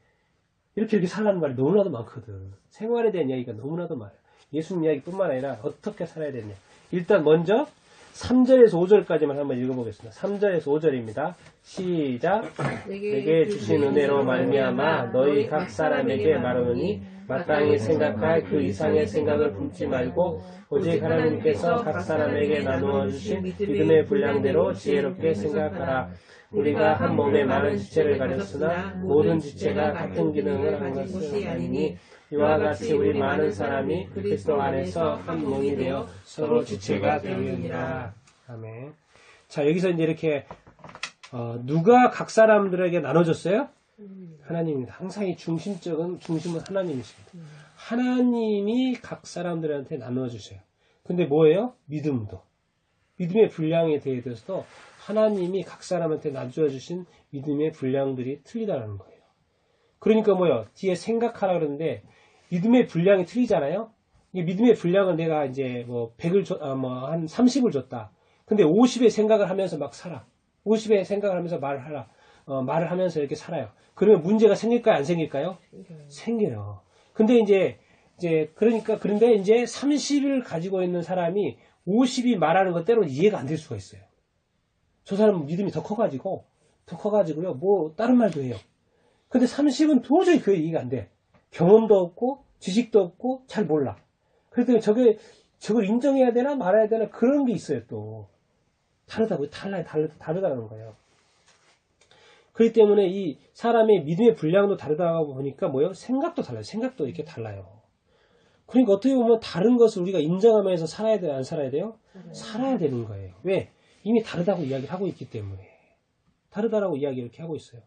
이렇게 살라는 말이 너무나도 많거든. 생활에 대한 이야기가 너무나도 많아요. 예수님 이야기뿐만 아니라 어떻게 살아야 되냐. 일단 먼저 3절에서 5절까지만 한번 읽어보겠습니다. 3절에서 5절입니다. 시작. 내게 주신 은혜로 말미암아 너희 각 사람에게 말하노니 마땅히 생각할 그 이상의 생각을 품지 말고 오직 하나님께서 각 사람에게 나누어 주신 믿음의 분량대로 지혜롭게 생각하라. 우리가 한 몸에 많은 지체를 가졌으나 모든 지체가 같은 기능을 하는 것은 아니니 이와 같이 우리 많은 사람이 그리스도 안에서 한 몸이 되어 서로 지체가 되느니라. 아멘. 자, 여기서 이제 이렇게 누가 각 사람들에게 나눠줬어요? 하나님입니다. 항상 이 중심은 하나님이십니다. 하나님이 각 사람들한테 나눠주세요. 근데 뭐예요? 믿음도. 믿음의 분량에 대해서도 하나님이 각 사람한테 나눠주신 믿음의 분량들이 틀리다는 거예요. 그러니까 뭐예요? 뒤에 생각하라 그러는데 믿음의 분량이 틀리잖아요? 이 믿음의 분량은 내가 이제 100을 한 30을 줬다. 근데 50의 생각을 하면서 막 살아. 50의 생각을 하면서 말을 하라. 말을 하면서 이렇게 살아요. 그러면 문제가 생길까요? 안 생길까요? 생겨요. 근데 그런데 이제 30을 가지고 있는 사람이 50이 말하는 것 때로는 이해가 안 될 수가 있어요. 저 사람은 믿음이 더 커가지고요. 뭐 다른 말도 해요. 근데 30은 도저히 그게 이해가 안 돼. 경험도 없고 지식도 없고 잘 몰라. 그랬더니 저걸 인정해야 되나 말아야 되나 그런 게 있어요. 또 다르다고요. 다르다는 거예요. 그렇기 때문에 이 사람의 믿음의 분량도 다르다고 보니까 뭐예요? 생각도 달라요. 생각도 이렇게 달라요. 그러니까 어떻게 보면 다른 것을 우리가 인정하면서 살아야 돼요? 안 살아야 돼요? 살아야 되는 거예요. 왜? 이미 다르다고 이야기를 하고 있기 때문에. 다르다라고 이야기 이렇게 하고 있어요.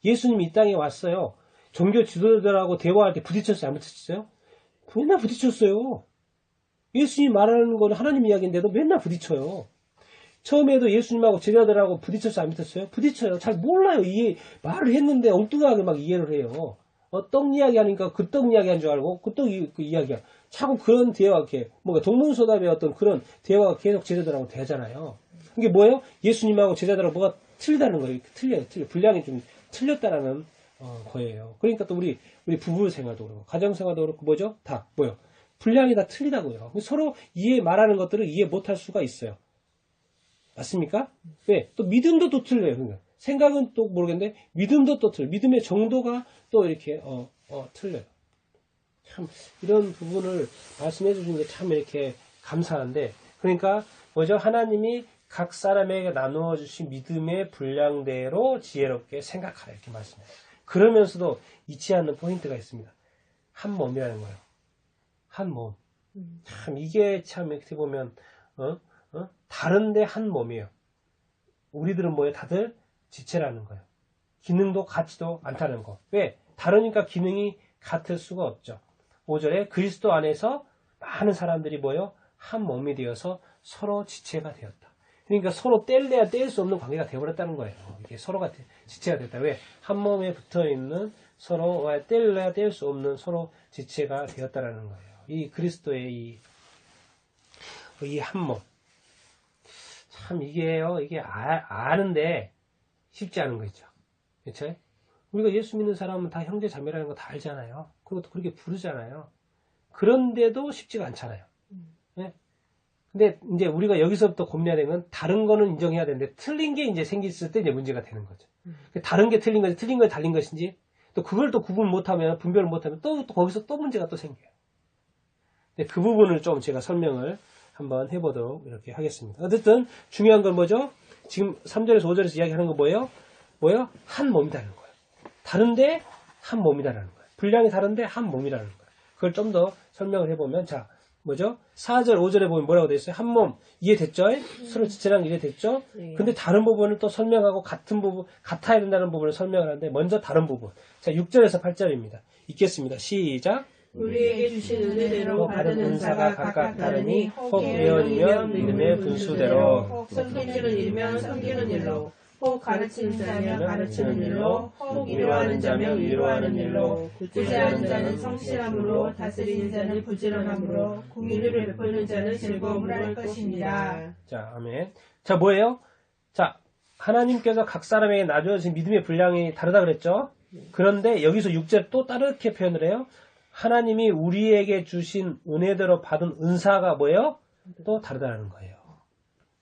예수님이 이 땅에 왔어요. 종교 지도자들하고 대화할 때 부딪혔어요? 안 부딪혔어요? 맨날 부딪혔어요. 예수님이 말하는 거는 하나님 이야기인데도 맨날 부딪혀요. 처음에도 예수님하고 제자들하고 부딪혔어요? 안 부딪혔어요? 부딪혀요. 잘 몰라요. 말을 했는데 엉뚱하게 막 이해를 해요. 떡 이야기 하니까 그 떡 이야기 한 줄 알고 그 떡 이야기야. 자꾸 그런 대화가 이렇게 뭔가 동문서답의 어떤 그런 대화가 계속 제자들하고 되잖아요. 이게 뭐예요? 예수님하고 제자들하고 뭐가 틀리다는 거예요. 틀려. 분량이 좀 틀렸다라는 거예요. 그러니까 또 우리 부부 생활도 그렇고 가정 생활도 그렇고 뭐죠? 다 뭐요? 분량이 다 틀리다고요. 서로 말하는 것들을 이해 못할 수가 있어요. 맞습니까? 왜? 또 믿음도 또 틀려요. 그러니까. 생각은 또 모르겠는데 믿음도 또 틀려요. 믿음의 정도가 또 이렇게 틀려요. 참 이런 부분을 말씀해 주시는 게 참 이렇게 감사한데 그러니까 뭐죠? 하나님이 각 사람에게 나누어 주신 믿음의 분량대로 지혜롭게 생각하라 이렇게 말씀해요. 그러면서도 잊지 않는 포인트가 있습니다. 한 몸이라는 거예요. 한 몸. 참 이게 참 이렇게 보면 다른데 한 몸이에요. 우리들은 뭐예요? 다들 지체라는 거예요. 기능도 같지도 않다는 거. 왜? 다르니까 기능이 같을 수가 없죠. 5절에 그리스도 안에서 많은 사람들이 뭐예요? 한 몸이 되어서 서로 지체가 되었다. 그러니까 서로 뗄래야 뗄 수 없는 관계가 되어버렸다는 거예요. 이게 서로가 지체가 됐다. 왜? 한 몸에 붙어있는 서로 뗄래야 뗄 수 없는 서로 지체가 되었다라는 거예요. 이 그리스도의 이 한 몸. 참 이게요. 이게 아는데 쉽지 않은 거 있죠. 그렇죠? 우리가 예수 믿는 사람은 다 형제 자매라는 거 다 알잖아요. 그리고 또 그렇게 부르잖아요. 그런데도 쉽지가 않잖아요. 네? 근데 이제 우리가 여기서부터 고민해야 되는 건 다른 거는 인정해야 되는데 틀린 게 이제 생겼을 때 이제 문제가 되는 거죠. 다른 게 틀린 것인지 틀린 거에 달린 것인지 또 그걸 또 구분 못하면 분별을 못하면 또 거기서 또 문제가 또 생겨요. 근데 그 부분을 좀 제가 설명을 한번 해보도록 이렇게 하겠습니다. 어쨌든 중요한 건 뭐죠? 지금 3절에서 5절에서 이야기하는 거 뭐예요? 한 몸이라는 거예요. 다른데 한 몸이라는 거예요. 분량이 다른데 한 몸이라는 거예요. 그걸 좀 더 설명을 해보면 자 뭐죠? 4절 5절에 보면 뭐라고 되어 있어요? 한 몸 이해됐죠? 서로 지체라는 게 이해됐죠? 네. 근데 다른 부분을 또 설명하고 같은 부분 같아야 된다는 부분을 설명을 하는데 먼저 다른 부분 자 6절에서 8절입니다. 읽겠습니다. 시작. 우리에게 주신 은혜대로 받은 은사가 각각 다르니 혹 예언이면 믿음의 분수대로 혹 섬기는 일이면 섬기는 일로 혹 가르치는 자면 가르치는 일로 혹 위로하는 자면 위로하는 일로 구제하는 자는 성실함으로 다스리는 자는 부지런함으로 공의를 베푸는 자는 즐거움으로 할 것입니다. 자, 아멘. 자, 뭐예요? 자, 하나님께서 각 사람에게 나눠주신 믿음의 분량이 다르다 그랬죠? 그런데 여기서 6절 또 다르게 표현을 해요. 하나님이 우리에게 주신 은혜대로 받은 은사가 뭐예요? 또 다르다는 거예요.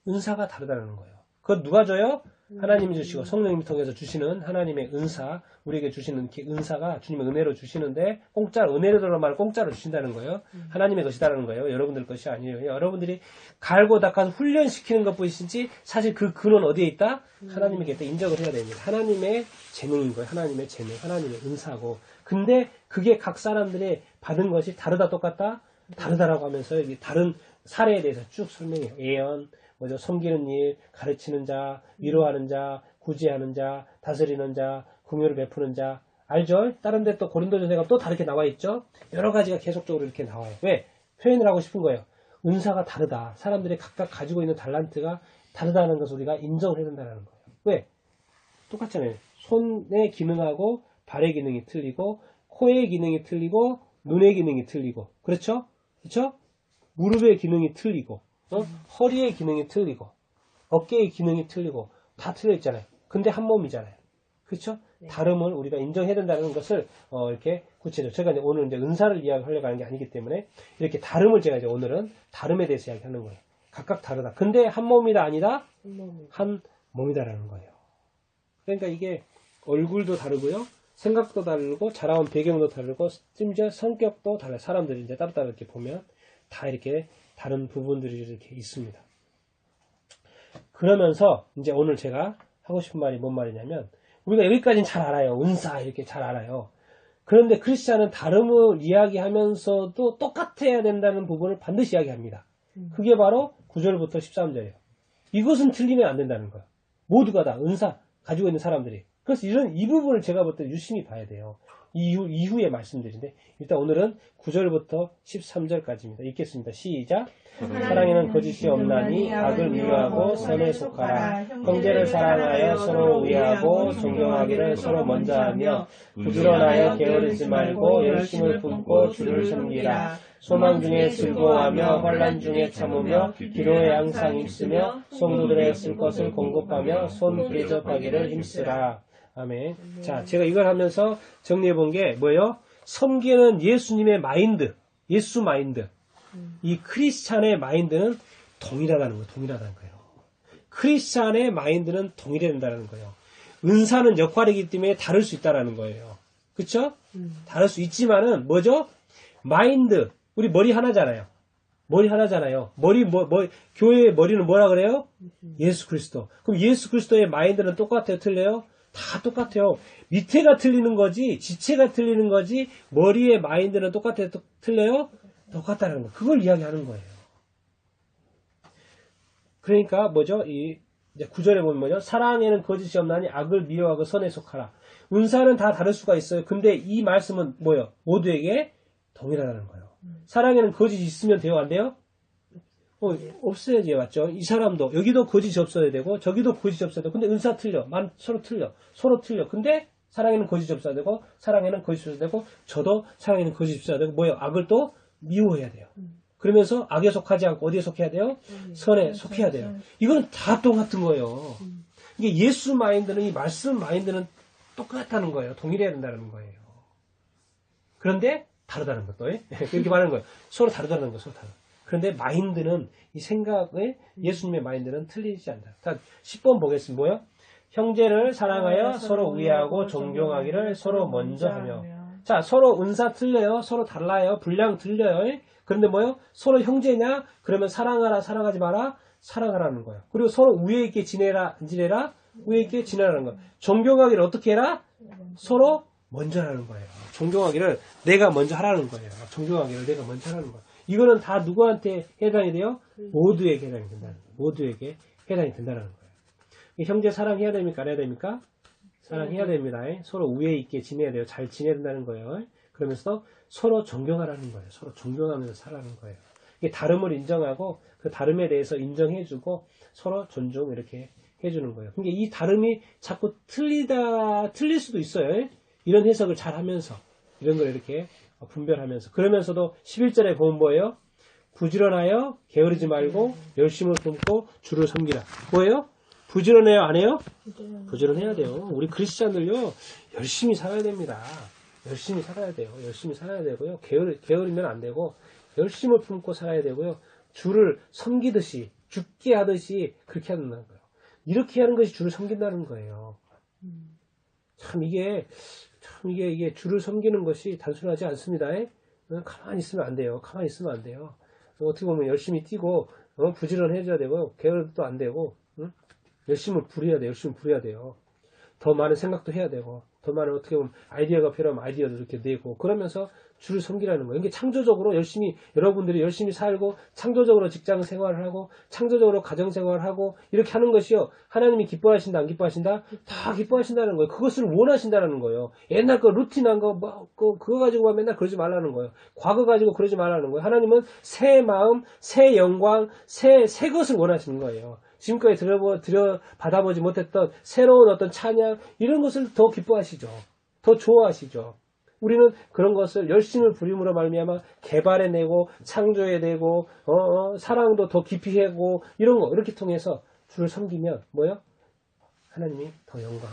은사가 다르다는 거예요. 그건 누가 줘요? 하나님이 주시고 성령님이 통해서 주시는 하나님의 은사, 우리에게 주시는 은사가 주님의 은혜로 주시는데 공짜로 은혜로 말 공짜로 주신다는 거예요. 하나님의 것이다라는 거예요. 여러분들 것이 아니에요. 여러분들이 갈고 닦아서 훈련시키는 것뿐이지 사실 그 근원 어디에 있다? 하나님에게 있다. 인정을 해야 됩니다. 하나님의 재능인 거예요. 하나님의 재능, 하나님의 은사고. 근데 그게 각 사람들의 받은 것이 다르다 똑같다? 다르다라고 하면서 다른 사례에 대해서 쭉 설명해요. 예언, 뭐죠? 섬기는 일, 가르치는 자, 위로하는 자, 구제하는 자, 다스리는 자, 공유를 베푸는 자. 알죠? 다른 데 또 고린도전서가 또 다르게 나와 있죠? 여러 가지가 계속적으로 이렇게 나와요. 왜? 표현을 하고 싶은 거예요. 은사가 다르다. 사람들이 각각 가지고 있는 달란트가 다르다는 것을 우리가 인정을 해야 된다는 거예요. 왜? 똑같잖아요. 손의 기능하고 발의 기능이 틀리고 코의 기능이 틀리고 눈의 기능이 틀리고 그렇죠? 그렇죠? 무릎의 기능이 틀리고 허리의 기능이 틀리고 어깨의 기능이 틀리고 다 틀려 있잖아요. 근데 한 몸이잖아요. 그렇죠? 네. 다름을 우리가 인정해야 된다는 것을 이렇게 구체적으로 제가 이제 오늘 이제 은사를 이야기하려고 하는 게 아니기 때문에 이렇게 다름을 제가 이제 오늘은 다름에 대해서 이야기하는 거예요. 각각 다르다. 근데 한 몸이다 아니다? 한 몸이다라는 거예요. 그러니까 이게 얼굴도 다르고요. 생각도 다르고 자라온 배경도 다르고 심지어 성격도 달라요. 사람들이 이제 따로따로 이렇게 보면 다 이렇게 다른 부분들이 이렇게 있습니다. 그러면서 이제 오늘 제가 하고 싶은 말이 뭔 말이냐면 우리가 여기까지는 잘 알아요. 은사 이렇게 잘 알아요. 그런데 크리스찬은 다름을 이야기하면서도 똑같아야 된다는 부분을 반드시 이야기합니다. 그게 바로 9절부터 13절이에요. 이것은 틀리면 안 된다는 거예요. 모두가 다 은사 가지고 있는 사람들이. 그래서 이 부분을 제가 볼 때 유심히 봐야 돼요. 이후의 말씀들인데 일단 오늘은 9절부터 13절까지입니다. 읽겠습니다. 시작. 사랑에는 거짓이 없나니 악을 미워하고 선에 속하라. 형제를 사랑하여 서로 위하고 존경하기를 서로 먼저 하며 부지런하여 게으르지 말고 열심을 품고 주를 섬기라. 소망 중에 즐거워하며 환난 중에 참으며 기도에 항상 힘쓰며 성도들의 쓸 것을 공급하며 손 대접하기를 힘쓰라. 아멘. 자, 제가 이걸 하면서 정리해 본 게 뭐예요? 섬기는 예수님의 마인드, 예수 마인드. 이 크리스찬의 마인드는 동일하다는 거예요. 동일하다는 거예요. 크리스찬의 마인드는 동일해야 된다는 거예요. 은사는 역할이기 때문에 다를 수 있다는 거예요. 그쵸? 다를 수 있지만은 뭐죠? 마인드. 우리 머리 하나잖아요. 머리 하나잖아요. 교회의 머리는 뭐라 그래요? 예수 그리스도. 그럼 예수 그리스도의 마인드는 똑같아요? 틀려요? 다 똑같아요. 밑에가 틀리는 거지, 지체가 틀리는 거지, 머리의 마인드는 똑같아요? 틀려요? 똑같다는 거. 그걸 이야기하는 거예요. 그러니까 뭐죠? 이제 9절에 보면 뭐죠? 사랑에는 거짓이 없나니 악을 미워하고 선에 속하라. 은사는 다 다를 수가 있어요. 근데 이 말씀은 뭐예요? 모두에게 동일하다는 거예요. 사랑에는 거짓이 있으면 돼요? 안 돼요? 없어야지, 맞죠? 이 사람도, 여기도 거짓이 없어야 되고, 저기도 거짓이 없어야 되고, 근데 은사 틀려. 서로 틀려. 근데 사랑에는 거짓이 없어야 되고, 사랑에는 거짓이 없어야 되고, 저도 사랑에는 거짓이 없어야 되고, 뭐예요? 악을 또 미워해야 돼요. 그러면서 악에 속하지 않고 어디에 속해야 돼요? 선에 속해야 돼요. 이거는 다 똑같은 거예요. 이게 예수 마인드는, 이 말씀 마인드는 똑같다는 거예요. 동일해야 된다는 거예요. 그런데 다르다는 것도, 그렇게 말하는 거예요. 서로 다르다는 거, 서로 다르다. 그런데 마인드는, 이 생각의, 예수님의 마인드는 틀리지 않다. 자, 10번 보겠습니다. 뭐요? 형제를 사랑하여 서로 위하고 존경하기를 서로 먼저 하며. 자, 서로 은사 틀려요. 서로 달라요. 분량 틀려요. 그런데 뭐요? 서로 형제냐? 그러면 사랑하라, 사랑하지 마라? 사랑하라는 거예요. 그리고 서로 우애 있게 지내라, 우애 있게 지내라는 거예요. 존경하기를 어떻게 해라? 서로 먼저 하라는 거예요. 존경하기를 내가 먼저 하라는 거예요. 존경하기를 내가 먼저 하라는 거예요. 이거는 다 누구한테 해당이 돼요? 모두에게 해당이 된다는 거예요. 모두에게 해당이 된다는 거예요. 형제 사랑해야 됩니까? 안 해야 됩니까? 사랑해야 됩니다. 서로 우애 있게 지내야 돼요. 잘 지내야 된다는 거예요. 그러면서 서로 존경하라는 거예요. 서로 존경하면서 살라는 거예요. 이게 다름을 인정하고 그 다름에 대해서 인정해주고 서로 존중 이렇게 해주는 거예요. 그러니까 이 다름이 자꾸 틀릴 수도 있어요. 이런 해석을 잘 하면서 이런 걸 이렇게 분별하면서 그러면서도 11절에 보면 뭐예요? 부지런하여 게으르지 말고 열심을 품고 주를 섬기라. 뭐예요? 부지런해요? 안 해요? 부지런해야 돼요. 우리 크리스찬들요 열심히 살아야 됩니다. 열심히 살아야 돼요. 열심히 살아야 되고요. 게으르면 안 되고 열심을 품고 살아야 되고요. 주를 섬기듯이 죽게 하듯이 그렇게 한다는 거예요. 이렇게 하는 것이 주를 섬긴다는 거예요. 참 이게 주를 섬기는 것이 단순하지 않습니다. 가만히 있으면 안 돼요. 가만히 있으면 안 돼요. 어떻게 보면 열심히 뛰고 부지런해져야 되고 게으르도 안 되고 열심을 부려야 돼요. 열심히 부려야 돼요. 더 많은 생각도 해야 되고 더 많은 어떻게 보면 아이디어가 필요하면 아이디어도 이렇게 내고 그러면서 주를 섬기라는 거예요. 이게 창조적으로 여러분들이 열심히 살고 창조적으로 직장 생활을 하고 창조적으로 가정 생활을 하고 이렇게 하는 것이요. 하나님이 기뻐하신다 안 기뻐하신다? 다 기뻐하신다는 거예요. 그것을 원하신다는 거예요. 옛날 거 루틴한 거 그거 가지고 맨날 그러지 말라는 거예요. 과거 가지고 그러지 말라는 거예요. 하나님은 새 마음, 새 영광, 새 것을 원하시는 거예요. 지금까지 받아보지 못했던 새로운 어떤 찬양 이런 것을 더 기뻐하시죠. 더 좋아하시죠. 우리는 그런 것을 열심을 부림으로 말미암아 개발해내고 창조해내고 사랑도 더 깊이 하고 이런 거 이렇게 통해서 주를 섬기면 뭐요? 하나님이 더 영광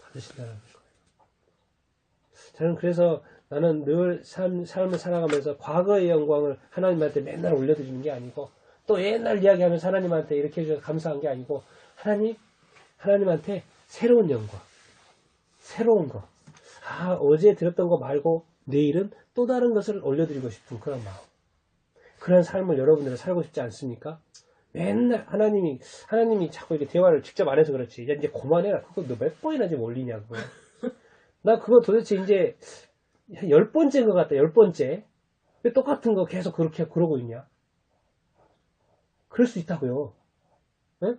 받으신다는 거예요. 저는 그래서 나는 늘 삶을 살아가면서 과거의 영광을 하나님한테 맨날 올려드리는 게 아니고 또 옛날 이야기하면서 하나님한테 이렇게 해주셔서 감사한 게 아니고 하나님한테 새로운 영광, 새로운 거. 어제 들었던 거 말고 내일은 또 다른 것을 올려드리고 싶은 그런 마음. 그런 삶을 여러분들은 살고 싶지 않습니까? 맨날 하나님이 자꾸 이렇게 대화를 직접 안 해서 그렇지. 이제 그만해라. 그거 너 몇 번이나 지금 올리냐고. 나 그거 도대체 이제 10번째인 것 같다. 10번째. 왜 똑같은 거 계속 그렇게 그러고 있냐? 그럴 수 있다고요. 네?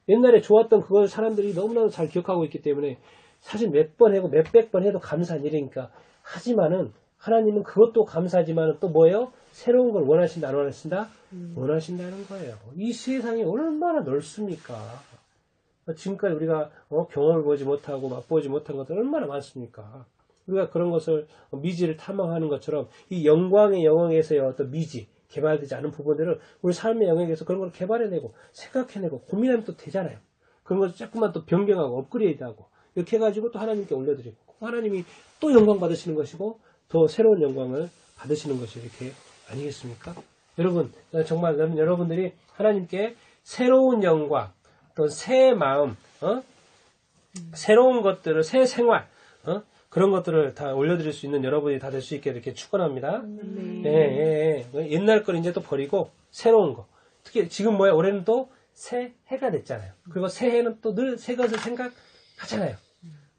옛날에 좋았던 그걸 사람들이 너무나도 잘 기억하고 있기 때문에 사실 몇 번 하고 몇백 번 해도 감사한 일이니까. 하지만은 하나님은 그것도 감사하지만 또 뭐예요? 새로운 걸 원하신다, 안 원하신다? 원하신다는 거예요. 이 세상이 얼마나 넓습니까? 지금까지 우리가 경험을 보지 못하고 맛보지 못한 것들 얼마나 많습니까? 우리가 그런 것을 미지를 탐험하는 것처럼 이 영광의 영역에서의 어떤 미지, 개발되지 않은 부분들을 우리 삶의 영역에서 그런 걸 개발해내고 생각해내고 고민하면 또 되잖아요. 그런 것을 조금만 또 변경하고 업그레이드하고 이렇게 해가지고 또 하나님께 올려드리고 하나님이 또 영광 받으시는 것이고 더 새로운 영광을 받으시는 것이 이렇게 아니겠습니까? 여러분, 정말 여러분들이 하나님께 새로운 영광, 또 새 마음, 새로운 것들을, 새 생활, 그런 것들을 다 올려드릴 수 있는 여러분이 다 될 수 있게 이렇게 축원합니다. 옛날 걸 이제 또 버리고 새로운 거. 특히 지금 올해는 또 새해가 됐잖아요. 그리고 새해는 또 늘 새 것을 생각하잖아요.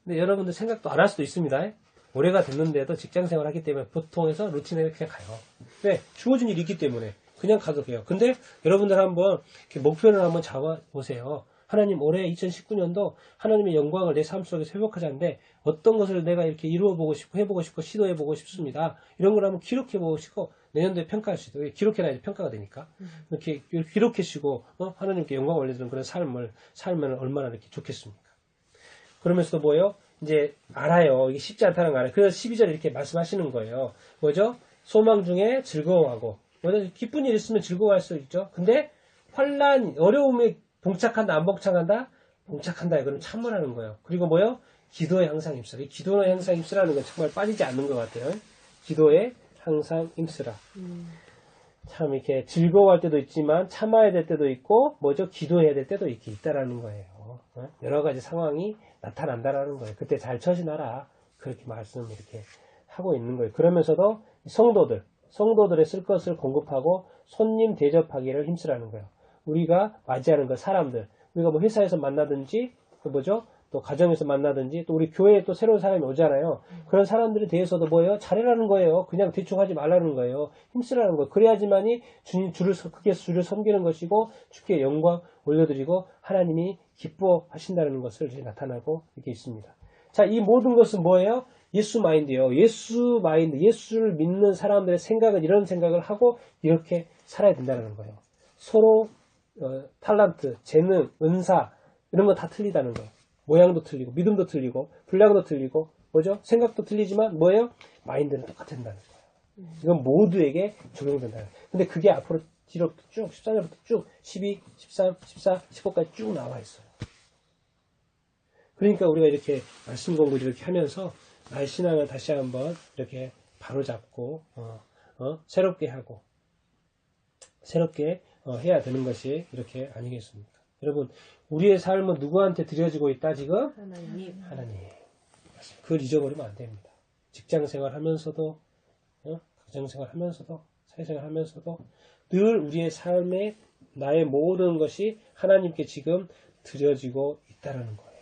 근데 여러분들 생각도 안 할 수도 있습니다. 올해가 됐는데도 직장생활 하기 때문에 보통에서 루틴에 그냥 가요. 왜? 주어진 일이 있기 때문에 그냥 가도 돼요. 근데 여러분들 한번 이렇게 목표를 한번 잡아보세요. 하나님 올해 2019년도 하나님의 영광을 내 삶 속에서 회복하자는데 어떤 것을 내가 이렇게 이루어보고 싶고 해보고 싶고 시도해보고 싶습니다. 이런 걸 한번 기록해보고 싶고 내년도에 평가할 수 있도록 기록해놔야지 평가가 되니까 이렇게 기록해시고 하나님께 영광을 올려드리는 그런 삶을 살면 얼마나 이렇게 좋겠습니까? 그러면서도 뭐예요? 이제 알아요. 이게 쉽지 않다는 거 알아요. 그래서 12절에 이렇게 말씀하시는 거예요. 뭐죠? 소망 중에 즐거워하고 기쁜 일 있으면 즐거워할 수 있죠. 근데 환난, 어려움에 봉착한다, 안 봉착한다? 봉착한다. 이거는 참으라는 거예요. 그리고 뭐요? 기도에 항상 힘쓰라. 이 기도에 항상 힘쓰라는 건 정말 빠지지 않는 것 같아요. 기도에 항상 힘쓰라. 참 이렇게 즐거워할 때도 있지만 참아야 될 때도 있고 뭐죠? 기도해야 될 때도 이렇게 있다라는 거예요. 여러 가지 상황이 나타난다라는 거예요. 그때 잘 처신하라. 그렇게 말씀 이렇게 하고 있는 거예요. 그러면서도 성도들의 쓸 것을 공급하고 손님 대접하기를 힘쓰라는 거예요. 우리가 맞이하는 것, 사람들, 우리가 뭐 회사에서 만나든지, 또 가정에서 만나든지, 또 우리 교회에 또 새로운 사람이 오잖아요. 그런 사람들에 대해서도 뭐예요? 잘해라는 거예요. 그냥 대충 하지 말라는 거예요. 힘쓰라는 거예요. 그래야지만이 크게 주를 섬기는 것이고, 주께 영광 올려드리고, 하나님이 기뻐하신다는 것을 이제 나타나고 이렇게 있습니다. 자, 이 모든 것은 뭐예요? 예수 마인드예요. 예수 마인드, 예수를 믿는 사람들의 생각은 이런 생각을 하고 이렇게 살아야 된다는 거예요. 서로 탤런트, 재능, 은사 이런 거 다 틀리다는 거예요. 모양도 틀리고 믿음도 틀리고 분량도 틀리고 뭐죠? 생각도 틀리지만 뭐예요? 마인드는 똑같다는 거예요. 이건 모두에게 적용된다는 거예요. 근데 그게 앞으로 뒤로 쭉 14절부터 쭉 12, 13, 14, 15까지 쭉 나와 있어요. 그러니까 우리가 이렇게 말씀 공부를 이렇게 하면서 나의 신앙을 다시 한번 이렇게 바로잡고 새롭게 하고 새롭게 해야 되는 것이 이렇게 아니겠습니까? 여러분, 우리의 삶은 누구한테 드려지고 있다 지금? 하나님. 그걸 잊어버리면 안 됩니다. 직장생활 하면서도 가정생활 하면서도 사회생활 하면서도 늘 우리의 삶에 나의 모든 것이 하나님께 지금 드려지고 있다는 거예요.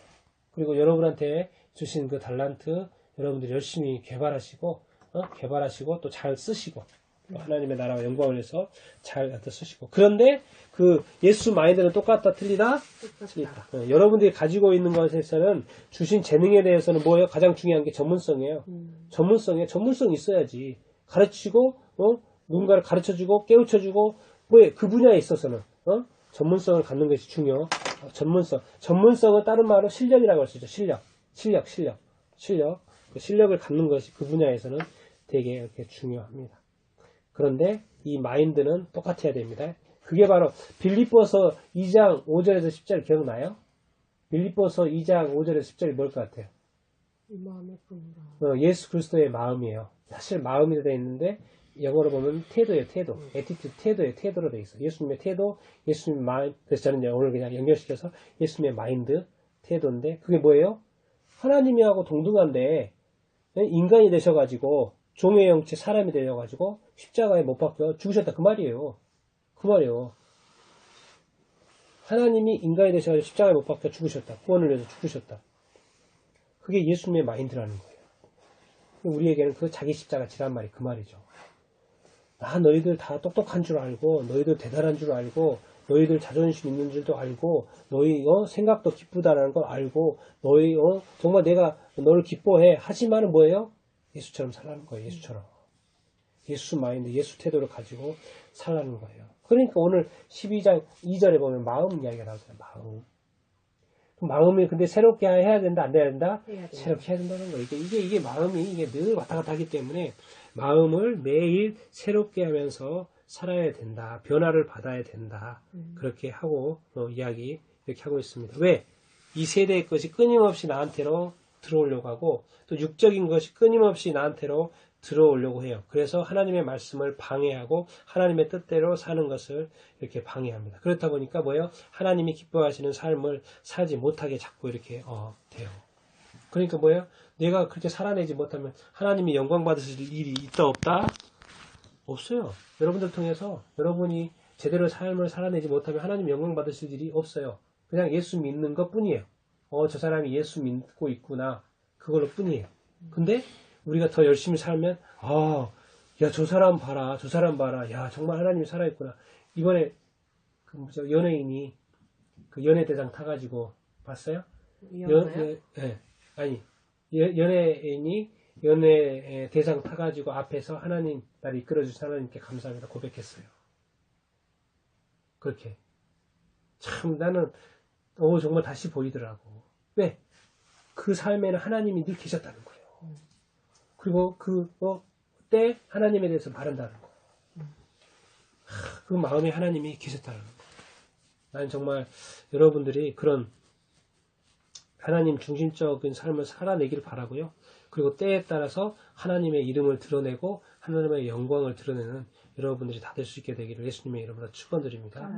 그리고 여러분한테 주신 그 달란트 여러분들이 열심히 개발하시고 또 잘 쓰시고 하나님의 나라와 영광을 위해서 잘 갖다 쓰시고 그런데 그 예수 마인드는 똑같다 틀리다? 틀리다. 여러분들이 가지고 있는 것에서는 주신 재능에 대해서는 뭐예요? 가장 중요한 게 전문성이에요. 전문성이 있어야지. 가르치고 누군가를 가르쳐주고 깨우쳐주고 그 분야에 있어서는 전문성을 갖는 것이 중요. 전문성은 다른 말로 실력이라고 할 수 있죠. 실력. 그 실력을 갖는 것이 그 분야에서는 되게 이렇게 중요합니다. 그런데 이 마인드는 똑같아야 됩니다. 그게 바로 빌립보서 2장 5절에서 10절 기억나요? 빌립보서 2장 5절에서 10절이 뭘 것 같아요? 이 마음의 품으로. 예수 그리스도의 마음이에요. 사실 마음이 되어 있는데 영어로 보면 태도예요, 태도. attitude, 태도예요, 태도로 돼 있어. 예수님의 태도, 예수님의 마인드. 그래서 저는 이제 오늘 그냥 연결시켜서 예수님의 마인드, 태도인데, 그게 뭐예요? 하나님이하고 동등한데, 인간이 되셔가지고, 종의 형체 사람이 되셔가지고, 십자가에 못 박혀 죽으셨다. 그 말이에요. 그 말이에요. 하나님이 인간이 되셔가지고 십자가에 못 박혀 죽으셨다. 구원을 위해서 죽으셨다. 그게 예수님의 마인드라는 거예요. 우리에게는 그 자기 십자가 지란 말이 그 말이죠. 나 너희들 다 똑똑한 줄 알고, 너희들 대단한 줄 알고, 너희들 자존심 있는 줄도 알고, 너희 생각도 기쁘다라는 걸 알고, 너희 정말 내가 너를 기뻐해. 하지만은 뭐예요? 예수처럼 살라는 거예요. 예수처럼. 예수 마인드, 예수 태도를 가지고 살라는 거예요. 그러니까 오늘 12장 2절에 보면 마음 이야기가 나오잖아요. 마음. 마음이 근데 새롭게 해야 된다, 안 해야 된다? 새롭게 해야 된다는 거예요. 이게 마음이 이게 늘 왔다 갔다 하기 때문에 마음을 매일 새롭게 하면서 살아야 된다. 변화를 받아야 된다. 그렇게 하고 이야기 이렇게 하고 있습니다. 왜? 이 세대의 것이 끊임없이 나한테로 들어오려고 하고 또 육적인 것이 끊임없이 나한테로 들어오려고 해요. 그래서 하나님의 말씀을 방해하고 하나님의 뜻대로 사는 것을 이렇게 방해합니다. 그렇다 보니까 뭐예요? 하나님이 기뻐하시는 삶을 살지 못하게 자꾸 이렇게 돼요. 그러니까 뭐예요? 내가 그렇게 살아내지 못하면 하나님이 영광 받으실 일이 있다 없다? 없어요. 여러분들 통해서 여러분이 제대로 삶을 살아내지 못하면 하나님 영광 받으실 일이 없어요. 그냥 예수 믿는 것 뿐이에요. 저 사람이 예수 믿고 있구나. 그걸로 뿐이에요. 근데 우리가 더 열심히 살면 야, 저 사람 봐라. 저 사람 봐라. 야, 정말 하나님이 살아있구나. 이번에 연예인이 그 연예대상 타가지고 봤어요? 연예인이 연예대상 타가지고 앞에서 하나님 나를 이끌어주신 하나님께 감사합니다 고백했어요. 그렇게 참 나는 정말 다시 보이더라고. 왜? 그 삶에는 하나님이 늘 계셨다는 거예요. 그리고 그때 하나님에 대해서 바른다는 거. 그 마음에 하나님이 계셨다는 거. 난 정말 여러분들이 그런 하나님 중심적인 삶을 살아내기를 바라고요. 그리고 때에 따라서 하나님의 이름을 드러내고 하나님의 영광을 드러내는 여러분들이 다 될 수 있게 되기를 예수님의 이름으로 축원드립니다.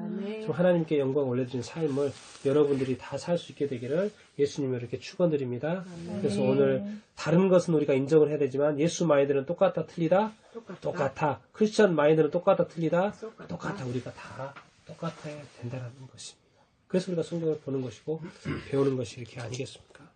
좀 하나님께 영광 올려드리는 삶을 여러분들이 다 살 수 있게 되기를 예수님을 이렇게 축원드립니다. 그래서 오늘 다른 것은 우리가 인정을 해야 되지만 예수 마인드는 똑같다 틀리다? 똑같아. 크리스천 마인드는 똑같다 틀리다? 똑같아. 우리가 다 똑같아야 된다는 것입니다. 그래서 우리가 성경을 보는 것이고 배우는 것이 이렇게 아니겠습니까?